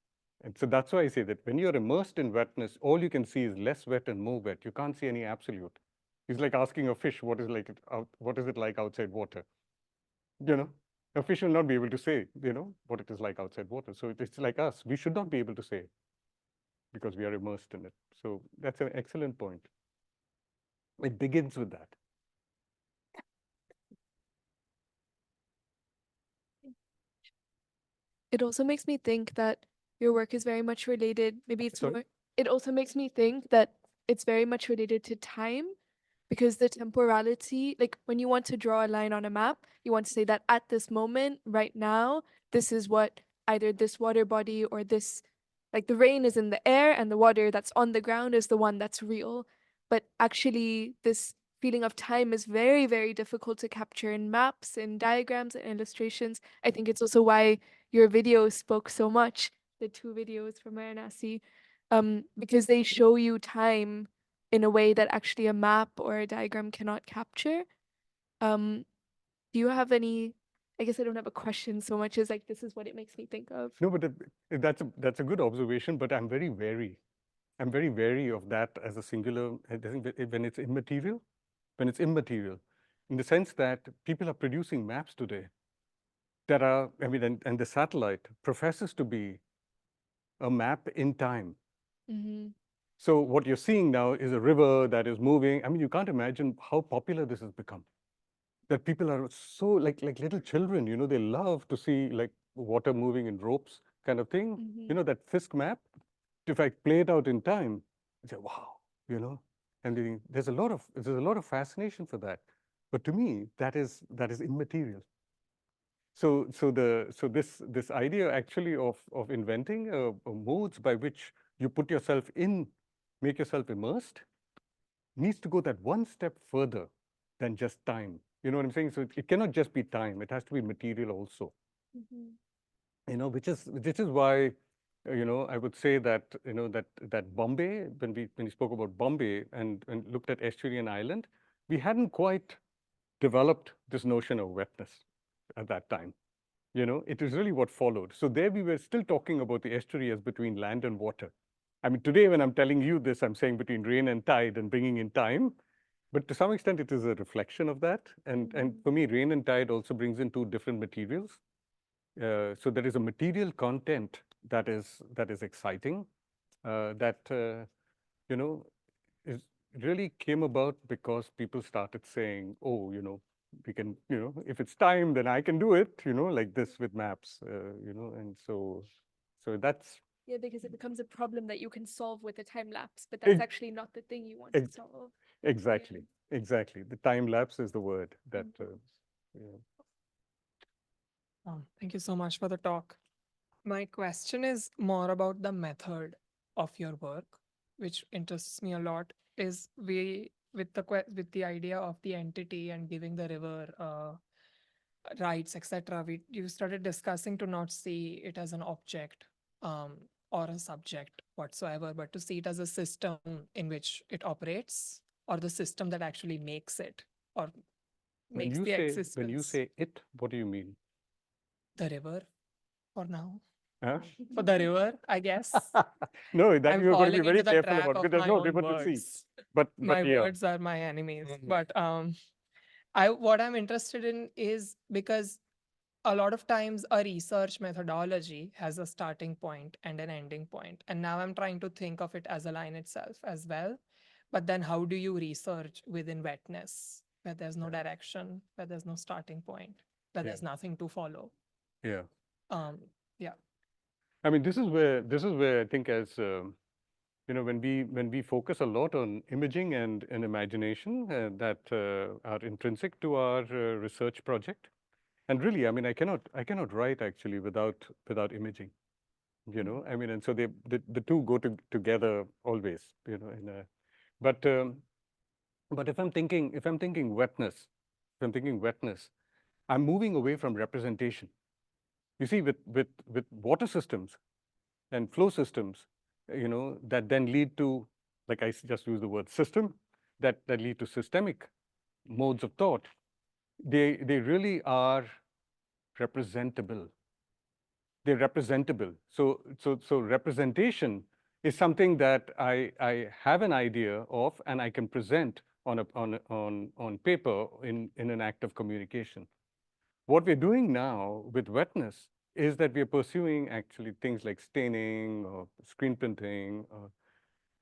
And so that's why I say that when you're immersed in wetness, all you can see is less wet and more wet. You can't see any absolute. It's like asking a fish what is it like outside water. You know, a fish will not be able to say, you know, what it is like outside water. So it's like us. We should not be able to say because we are immersed in it. So that's an excellent point. It begins with that. It also makes me think that your work is very much related. Maybe it's Sorry? more. It also makes me think that it's very much related to time, because the temporality, like when you want to draw a line on a map, you want to say that at this moment, right now, this is what either this water body or this, like the rain is in the air and the water that's on the ground is the one that's real. But actually, this feeling of time is very, very difficult to capture in maps, in diagrams, and illustrations. I think it's also why your videos spoke so much, the 2 videos from Varanasi, because they show you time in a way that actually a map or a diagram cannot capture. Do you have any, I guess I don't have a question so much as like, this is what it makes me think of. No, but that's a good observation, but I'm very wary. I'm very wary of that as a singular, I think when it's immaterial, in the sense that people are producing maps today that are, I mean, and the satellite professes to be a map in time. Mm-hmm. So what you're seeing now is a river that is moving. I mean, you can't imagine how popular this has become. That people are so like little children, you know, they love to see like water moving in ropes kind of thing. Mm-hmm. You know, that Fisk map, if I play it out in time, you say, wow, you know, and there's a lot of fascination for that. But to me, that is immaterial. So this idea actually of inventing modes by which you put yourself in, make yourself immersed, needs to go that one step further than just time. You know what I'm saying? So it cannot just be time. It has to be material also. Mm-hmm. You know, which is why, you know, I would say that, you know, that Bombay, when we spoke about Bombay and looked at estuary and island, we hadn't quite developed this notion of wetness at that time. You know, it is really what followed. So there we were still talking about the estuary as between land and water. I mean, today when I'm telling you this, I'm saying between rain and tide and bringing in time. But to some extent, it is a reflection of that. And for me, rain and tide also brings in 2 different materials. So there is a material content that is exciting, you know, is really came about because people started saying, oh, you know, we can, you know, if it's time, then I can do it, you know, like this with maps, you know, and so that's Yeah, because it becomes a problem that you can solve with a time lapse, but that's Ex- actually not the thing you want to ex- solve. exactly. The time lapse is the word that, yeah. Thank you so much for the talk. My question is more about the method of your work, which interests me a lot. Is we with the idea of the entity and giving the river rights, etc. You started discussing to not see it as an object or a subject whatsoever, but to see it as a system in which it operates, or the system that actually makes it or makes the existence. When you say it, what do you mean? The river, for now. Huh? For the river, I guess. No, that I'm you're going to be falling very into the careful trap about of because there's my no own river to see. words. But My yeah. words are my enemies. Mhm. But what I'm interested in is because a lot of times a research methodology has a starting point and an ending point. And now I'm trying to think of it as a line itself as well. But then how do you research within wetness, where there's no direction, where there's no starting point, where Yeah. there's nothing to follow? Yeah. Yeah. I mean, this is where I think as when we focus a lot on imaging and imagination that are intrinsic to our research project, and really, I mean, I cannot write actually without imaging, I mean, and so the two go together always, in a, but if I'm thinking wetness, I'm moving away from representation. You see, with water systems and flow systems, that then lead to, like I just used the word system, that lead to systemic modes of thought. They really are representable. They're representable. So representation is something that I have an idea of and I can present on paper in an act of communication. What we're doing now with wetness is that we're pursuing actually things like staining or screen printing.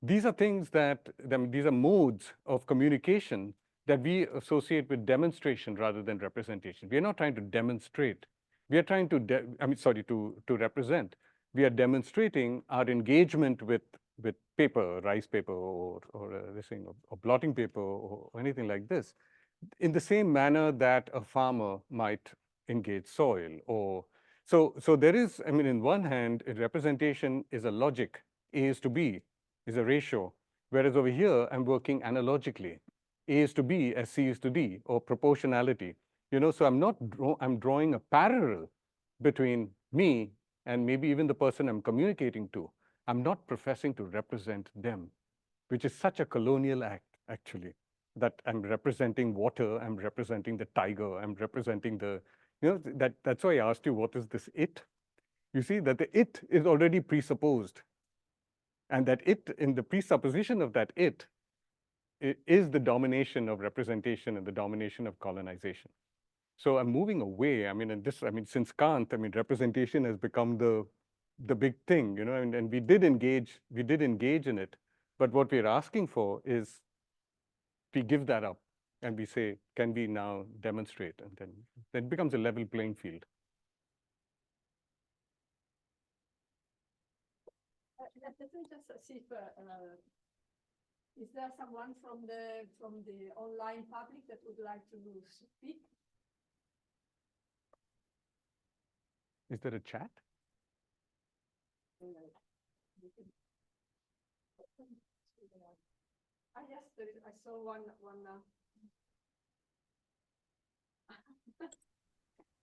These are things that, these are modes of communication that we associate with demonstration rather than representation. We are not trying to demonstrate. We are trying to, to represent. We are demonstrating our engagement with paper, rice paper, or this thing, or blotting paper, or anything like this, in the same manner that a farmer might engage soil. Or so there is, I mean, in one hand, a representation is a logic, A is to B is a ratio, whereas over here I'm working analogically, A is to B as C is to D, or proportionality. So I'm drawing a parallel between me and maybe even the person I'm communicating to. I'm not professing to represent them, which is such a colonial act, actually, that I'm representing water, I'm representing the tiger, I'm representing the, that's why I asked you, what is this it? You see that the it is already presupposed. And that it, in the presupposition of that it is the domination of representation and the domination of colonization. So I'm moving away. I mean, since Kant, I mean, representation has become the big thing, and we did engage in it. But what we're asking for is we give that up and we say, can we now demonstrate? And then it becomes a level playing field. Let me just see if is there someone from the online public that would like to speak? Is there a chat? Yes, there is. I saw one.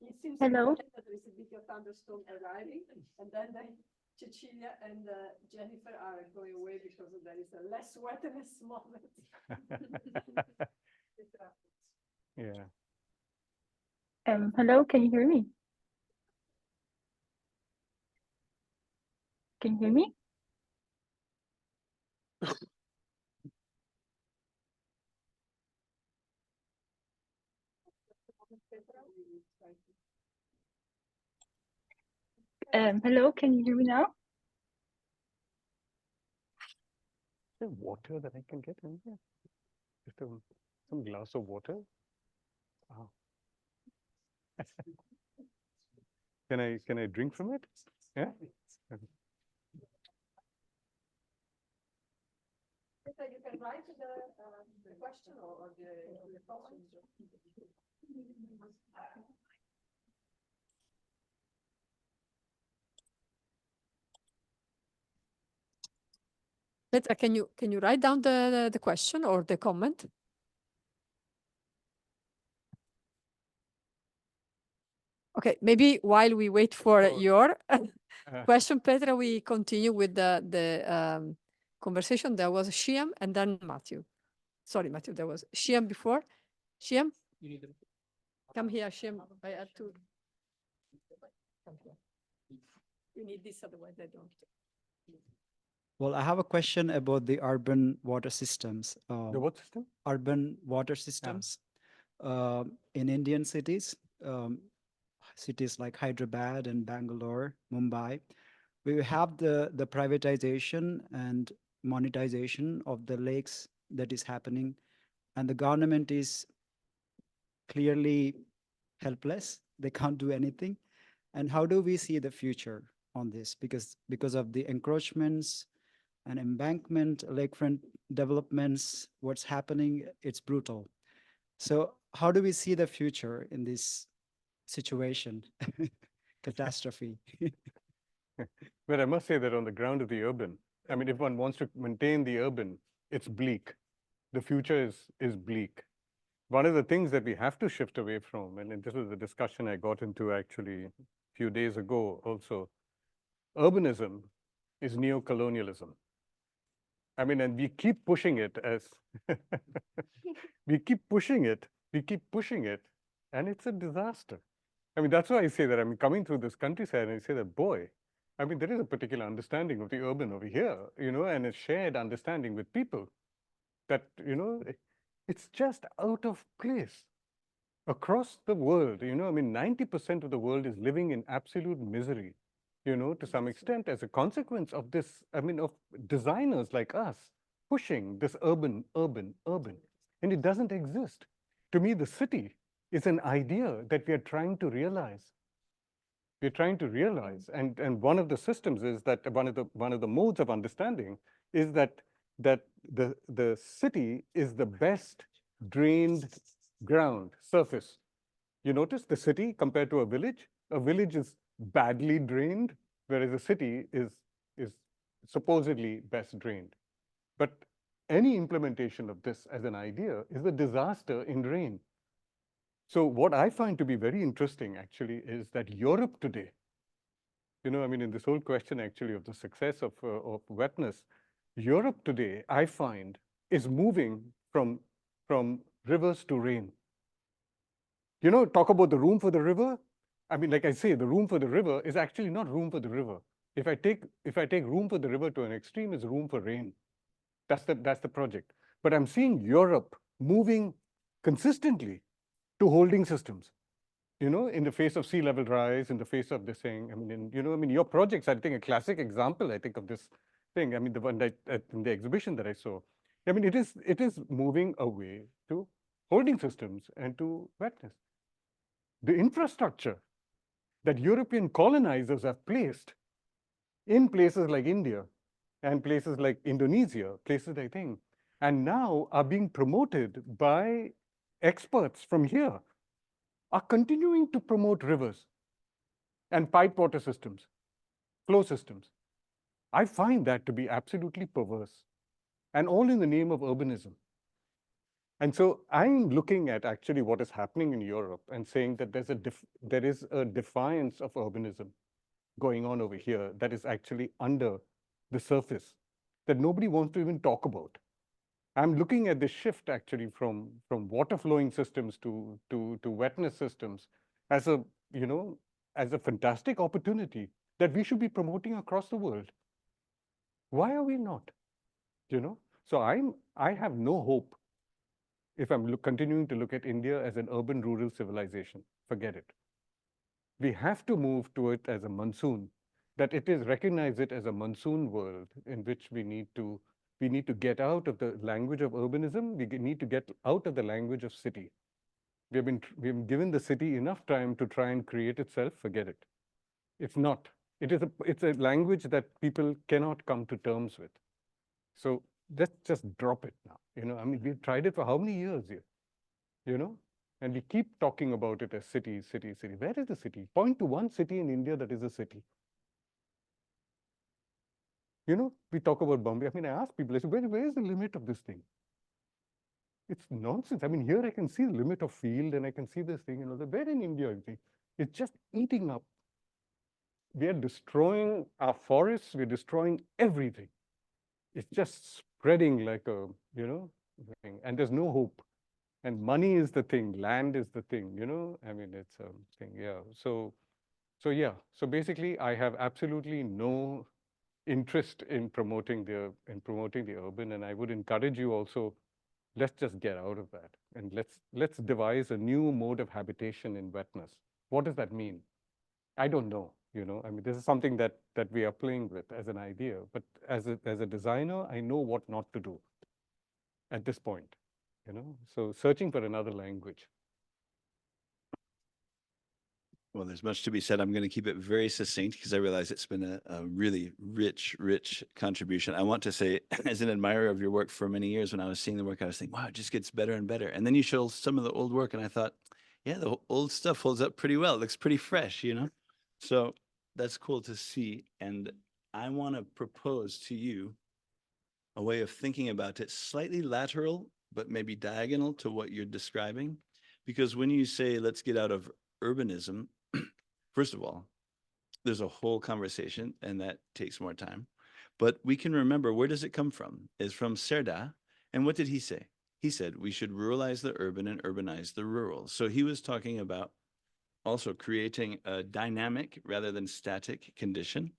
It seems Hello. that there is a big thunderstorm arriving, and then Cecilia and Jennifer are going away because there is a less wetness moment. Yeah. Hello, can you hear me? Can you hear me? Hello, can you hear me now? Is there water that I can get in here? Just some glass of water? Wow. Can I drink from it? Yeah. Okay. You can write the question or the comment. Petra, can you write down the question or the comment? Okay, maybe while we wait for your question, Petra, we continue with the conversation. There was Shyam and then Matthew. Sorry, Matthew, there was Shyam before. Shyam? Come here, Shyam. I had to. Come here. You need this, otherwise they don't. Well, I have a question about the urban water systems. The what system? Urban water systems. in Indian cities, cities like Hyderabad and Bangalore, Mumbai. We have the privatization and monetization of the lakes that is happening, and the government is clearly helpless. They can't do anything. And how do we see the future on this? Because of the encroachments and embankment, lakefront developments, what's happening, it's brutal. So how do we see the future in this situation, catastrophe? But I must say that on the ground of the urban, I mean, if one wants to maintain the urban, it's bleak. The future is bleak. One of the things that we have to shift away from, and this was a discussion I got into actually a few days ago also, urbanism is neo-colonialism. I mean, and we keep pushing it as, we keep pushing it, and it's a disaster. I mean, that's why I say that I'm coming through this countryside and I say that, boy, I mean, there is a particular understanding of the urban over here, and a shared understanding with people that, it's just out of place across the world. I mean, 90% of the world is living in absolute misery, to some extent as a consequence of this, I mean, of designers like us pushing this urban. And it doesn't exist. To me, the city is an idea that we are trying to realize. We're trying to realize, and one of the systems is that one of the modes of understanding is that the city is the best drained ground surface. You notice the city compared to a village is badly drained, whereas a city is supposedly best drained. But any implementation of this as an idea is a disaster in rain. So what I find to be very interesting actually is that Europe today, I mean, in this whole question actually of the success of wetness, Europe today, I find, is moving from rivers to rain. Talk about the room for the river. I mean, like I say, the room for the river is actually not room for the river. If I take room for the river to an extreme, is room for rain. That's the project. But I'm seeing Europe moving consistently to holding systems, in the face of sea level rise, in the face of this thing. I mean, your projects, I think a classic example, I think, of this thing. I mean, the one that in the exhibition that I saw. I mean, it is moving away to holding systems and to wetness. The infrastructure that European colonizers have placed in places like India and places like Indonesia, places I think, and now are being promoted by experts from here, are continuing to promote rivers and pipe water systems, flow systems. I find that to be absolutely perverse, and all in the name of urbanism. And so I'm looking at actually what is happening in Europe and saying that there is a defiance of urbanism going on over here that is actually under the surface that nobody wants to even talk about. I'm looking at the shift actually from water flowing systems to wetness systems as a, as a fantastic opportunity that we should be promoting across the world. Why are we not? So I have no hope if I'm continuing to look at India as an urban rural civilization. Forget it. We have to move to it as a monsoon, that it is recognize it as a monsoon world in which we need to get out of the language of urbanism. We need to get out of the language of city. We have been given the city enough time to try and create itself. Forget it. It's not. It's a language that people cannot come to terms with. So let's just drop it now. I mean, we've tried it for how many years here? And we keep talking about it as city. Where is the city? Point to one city in India that is a city. We talk about Bombay. I mean, I ask people, I say, where is the limit of this thing? It's nonsense. I mean, here I can see the limit of field and I can see this thing, where in India, it's just eating up. We are destroying our forests, we're destroying everything. It's just spreading like a, thing, and there's no hope. And money is the thing, land is the thing, I mean, it's a thing, yeah. So yeah, so basically I have absolutely no interest in promoting the urban, and I would encourage you also let's just get out of that and let's devise a new mode of habitation in wetness. What does that mean? I don't know, I mean, this is something that we are playing with as an idea, but as a designer, I know what not to do at this point, so searching for another language. Well, there's much to be said. I'm going to keep it very succinct because I realize it's been a really rich contribution. I want to say, as an admirer of your work for many years, when I was seeing the work, I was thinking, wow, it just gets better and better. And then you show some of the old work, and I thought, yeah, the old stuff holds up pretty well. It looks pretty fresh, So that's cool to see. And I want to propose to you a way of thinking about it, slightly lateral, but maybe diagonal to what you're describing. Because when you say, let's get out of urbanism, first of all, there's a whole conversation, and that takes more time. But we can remember, where does it come from? It's from Serda. And what did he say? He said, we should ruralize the urban and urbanize the rural. So he was talking about also creating a dynamic rather than static condition.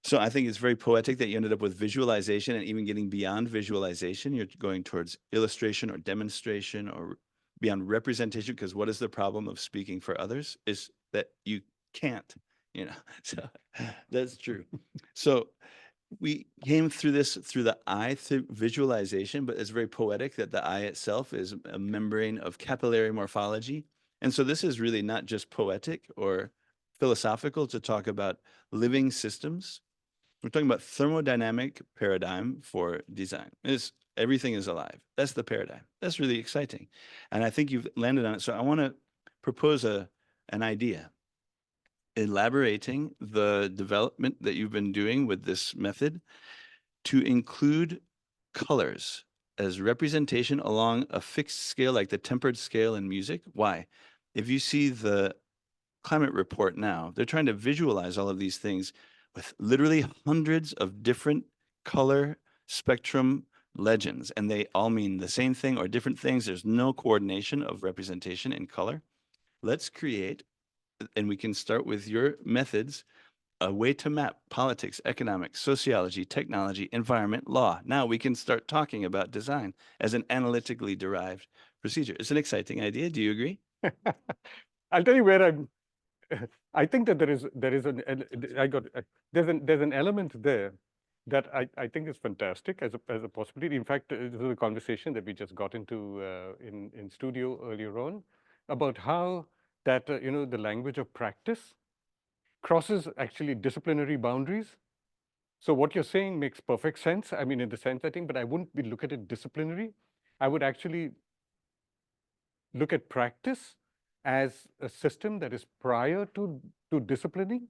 So I think it's very poetic that you ended up with visualization, and even getting beyond visualization, you're going towards illustration or demonstration or beyond representation, because what is the problem of speaking for others is that you can't, so that's true. So we came through this through the eye, through visualization, but it's very poetic that the eye itself is a membrane of capillary morphology. And so this is really not just poetic or philosophical to talk about living systems. We're talking about thermodynamic paradigm for design. Everything is alive. That's the paradigm. That's really exciting. And I think you've landed on it. So I want to propose an idea, elaborating the development that you've been doing with this method to include colors as representation along a fixed scale, like the tempered scale in music. Why? If you see the climate report now, they're trying to visualize all of these things with literally hundreds of different color spectrum legends, and they all mean the same thing or different things. There's no coordination of representation in color. Let's create, and we can start with your methods, a way to map politics, economics, sociology, technology, environment, law. Now we can start talking about design as an analytically derived procedure. It's an exciting idea. Do you agree? I'll tell you where I think that there's an element there that I think is fantastic as a possibility. In fact, this was a conversation that we just got into in studio earlier on about how that the language of practice crosses actually disciplinary boundaries. So what you're saying makes perfect sense. I mean, in the sense I think, but I wouldn't look at it disciplinary. I would actually look at practice as a system that is prior to disciplining,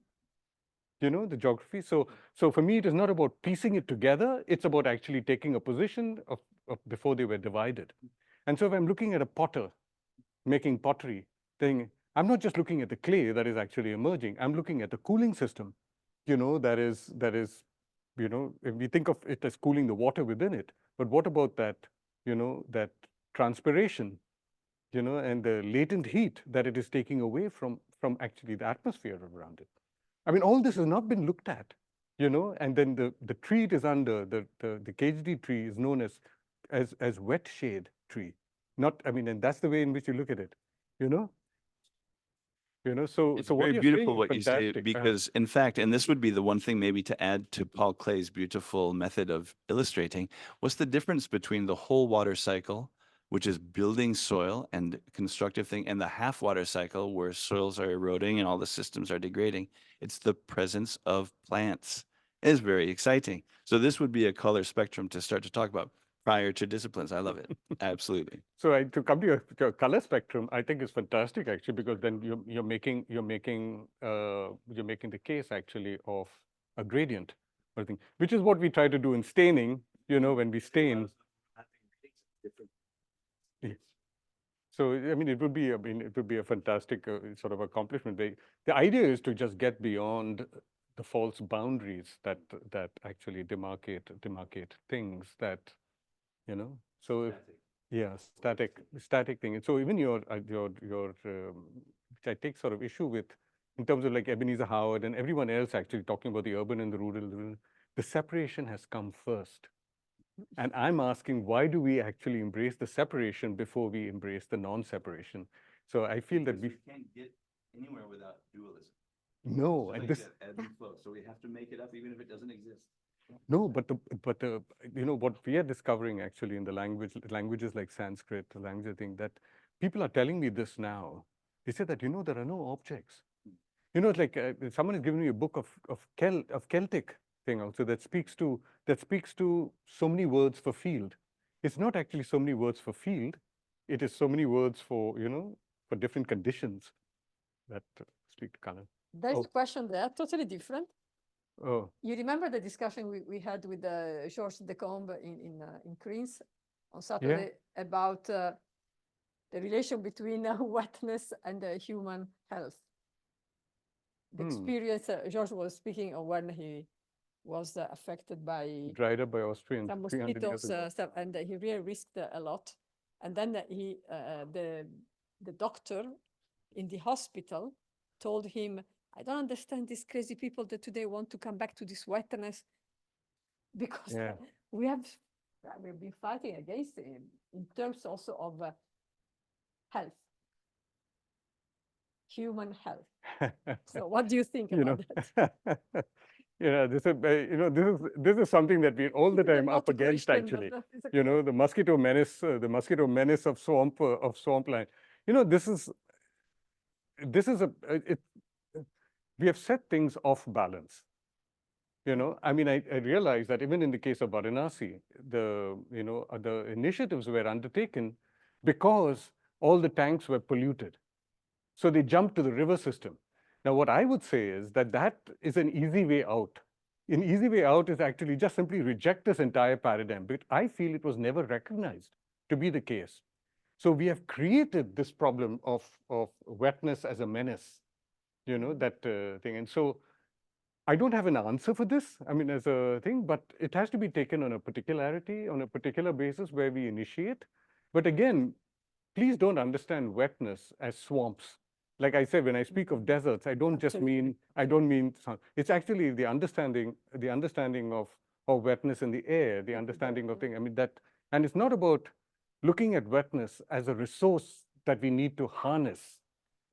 the geography. So for me, it is not about piecing it together. It's about actually taking a position of before they were divided. And so if I'm looking at a potter making pottery thing, I'm not just looking at the clay that is actually emerging. I'm looking at the cooling system, that is, if we think of it as cooling the water within it, but what about that, that transpiration, and the latent heat that it is taking away from actually the atmosphere around it. I mean, all this has not been looked at, and then the tree it is under, the KHD tree is known as wet shade tree. Not, I mean, and that's the way in which you look at it, so It's so what very you're beautiful saying is what you say, fantastic. because in fact, and this would be the one thing maybe to add to Paul Clay's beautiful method of illustrating, what's the difference between the whole water cycle, which is building soil and constructive thing, and the half water cycle where soils are eroding and all the systems are degrading? It's the presence of plants. It is very exciting. So this would be a color spectrum to start to talk about prior to disciplines. I love it. Absolutely. So to come to your color spectrum, I think is fantastic actually, because then you're making the case actually of a gradient, I think, which is what we try to do in staining. When we stain. Yeah. So I mean, it would be a fantastic sort of accomplishment. The idea is to just get beyond the false boundaries that actually demarcate things that, So if, yeah, static thing. And so even your which I take sort of issue with in terms of like Ebenezer Howard and everyone else actually talking about the urban and the rural. The separation has come first. And I'm asking, why do we actually embrace the separation before we embrace the non-separation? So I feel that Because we can't get anywhere without dualism. no, Just and like this, you said, ebb and flow. So we have to make it up even if it doesn't exist. no, but the, you know, what we are discovering actually in the languages like Sanskrit, the language thing, that people are telling me this now. They say that, you know, there are no objects. You know, it's like someone has given me a book of Celtic thing also that speaks to so many words for field. It's not actually so many words for field. It is so many words for, you know, for different conditions that speak to color. There's Oh. a question there, totally different. Oh, You remember the discussion we had with Georges Deccan in Queens on Saturday about the relation between wetness and human health? The experience Georges was speaking of when he was affected by dried up by Austrians some 300 years mosquitoes ago. stuff, and he really risked a lot. And then the doctor in the hospital told him, "I don't understand these crazy people that today want to come back to this wetness, because we've been fighting against it in terms also of health, human health." So what do you think You about know, that? yeah, this is, you know, this is something that we're all the It's a time up not a against, question, actually. but it's a You know, the mosquito menace of swampland. You know, this is we have set things off balance. You know, I mean, I realize that even in the case of Varanasi, the initiatives were undertaken because all the tanks were polluted. So they jumped to the river system. Now, what I would say is that that is an easy way out. An easy way out is actually just simply reject this entire paradigm, but I feel it was never recognized to be the case. So we have created this problem of wetness as a menace, you know, that thing. And so I don't have an answer for this, I mean, as a thing, but it has to be taken on a particularity, on a particular basis where we initiate. But again, please don't understand wetness as swamps. Like I said, when I speak of deserts, I don't just mean, it's actually the understanding of wetness in the air, the understanding of things. I mean, that, and it's not about looking at wetness as a resource that we need to harness.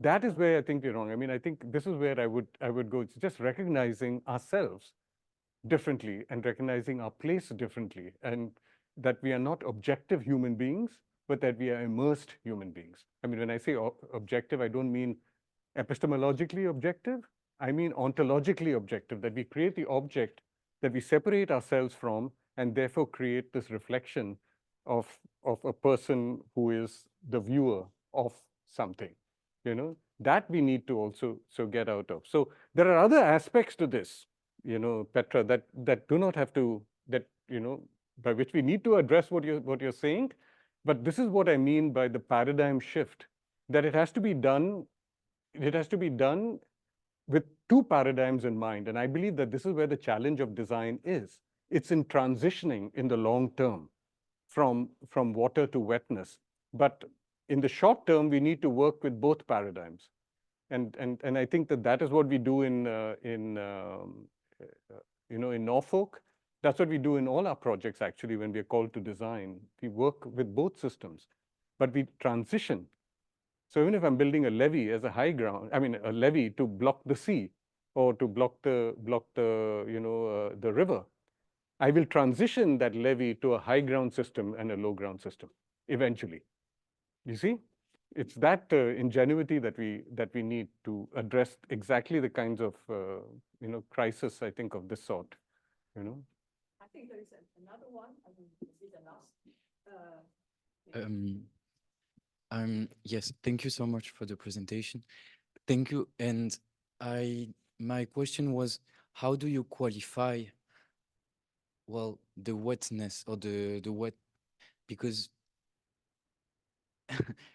That is where I think we're wrong. I mean, I think this is where I would go. It's just recognizing ourselves differently and recognizing our place differently, and that we are not objective human beings, but that we are immersed human beings. I mean, when I say objective, I don't mean epistemologically objective. I mean ontologically objective, that we create the object that we separate ourselves from, and therefore create this reflection of a person who is the viewer of something. You know, that we need to also get out of. So there are other aspects to this, you know, Petra, that do not have to, that, you know, by which we need to address what you're saying. But this is what I mean by the paradigm shift, that it has to be done with two paradigms in mind. And I believe that this is where the challenge of design is. It's in transitioning in the long term from water to wetness. But in the short term, we need to work with both paradigms. And I think that is what we do in Norfolk. That's what we do in all our projects, actually, when we are called to design. We work with both systems, but we transition. So even if I'm building a levee as a high ground, I mean, a levee to block the sea or to block the river, I will transition that levee to a high ground system and a low ground system eventually. You see? It's that ingenuity that we need to address exactly the kinds of crisis, I think, of this sort. You know. I think there is another one. I mean, this is the last. Yes, thank you so much for the presentation. Thank you. And my question was, how do you qualify, well, the wetness or the wet? Because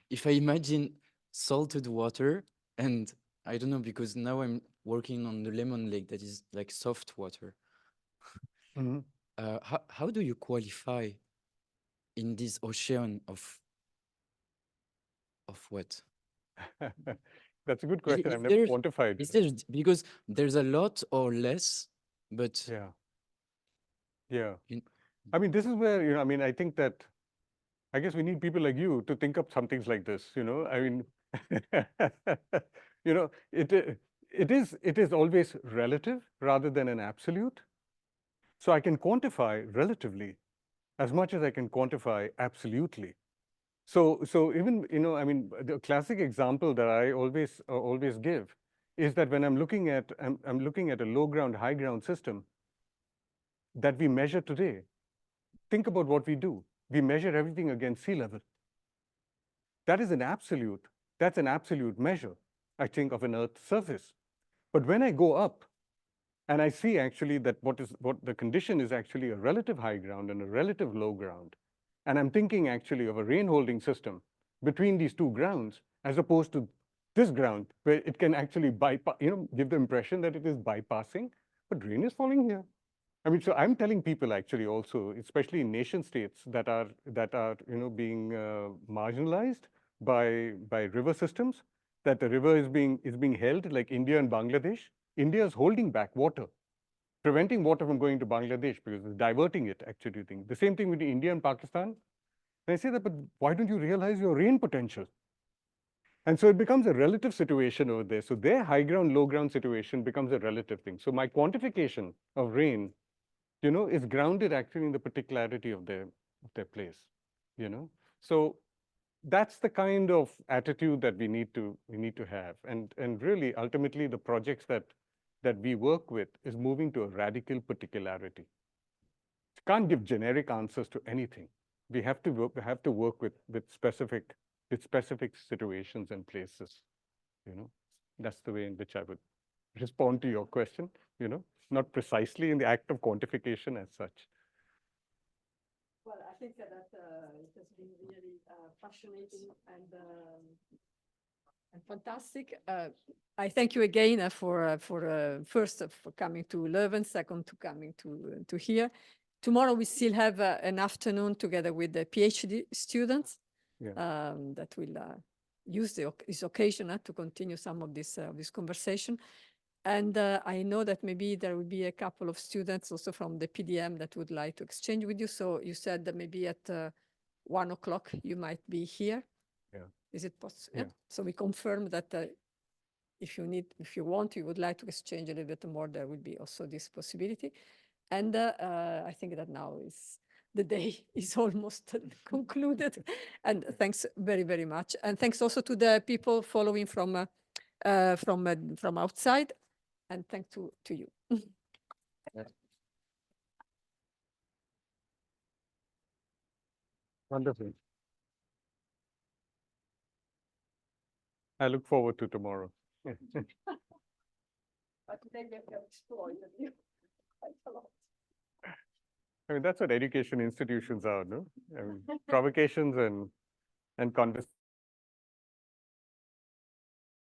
if I imagine salted water, and I don't know, because now I'm working on the Lemon Lake that is like soft water. Mm-hmm. How do you qualify in this ocean of wet? That's a good question. I've never quantified. Is there, because there's a lot or less, but yeah. I mean, this is where, you know, I mean, I think that, I guess we need people like you to think up some things like this, you know, I mean, you know, it is always relative rather than an absolute. So I can quantify relatively as much as I can quantify absolutely. So even, you know, I mean, the classic example that I always give is that when I'm looking at a low ground, high ground system that we measure today, think about what we do. We measure everything against sea level. That is an absolute. That's an absolute measure, I think, of an Earth's surface. But when I go up and I see actually that what the condition is actually a relative high ground and a relative low ground, and I'm thinking actually of a rain holding system between these two grounds, as opposed to this ground where it can actually bypass, you know, give the impression that it is bypassing, but rain is falling here. I mean, so I'm telling people actually also, especially in nation states that are you know, being marginalized by river systems, that the river is being held like India and Bangladesh. India is holding back water, preventing water from going to Bangladesh because it's diverting it actually. The same thing with India and Pakistan. And I say that, but why don't you realize your rain potential? And so it becomes a relative situation over there. So their high ground, low ground situation becomes a relative thing. So my quantification of rain, you know, is grounded actually in the particularity of their place, you know. So that's the kind of attitude that we need to have. And really, ultimately, the projects that we work with is moving to a radical particularity. Can't give generic answers to anything. We have to work with specific situations and places, you know. That's the way in which I would respond to your question, you know, not precisely in the act of quantification as such. Well, I think that it has been really fascinating and fantastic. I thank you again for first for coming to Leuven, second to coming to here. Tomorrow we still have an afternoon together with the PhD students that will use this occasion to continue some of this conversation. And I know that maybe there will be a couple of students also from the PDM that would like to exchange with you. So you said that maybe at 1 o'clock you might be here. Yeah. Is it possible? Yeah. So we confirm that if you want, you would like to exchange a little bit more, there will be also this possibility. And I think that now the day is almost concluded. And thanks very, very much. And thanks also to the people following from outside. And thanks to you. Wonderful. I look forward to tomorrow. But today we have explored quite a lot. I mean, that's what education institutions are, no? I mean, provocations and conversations.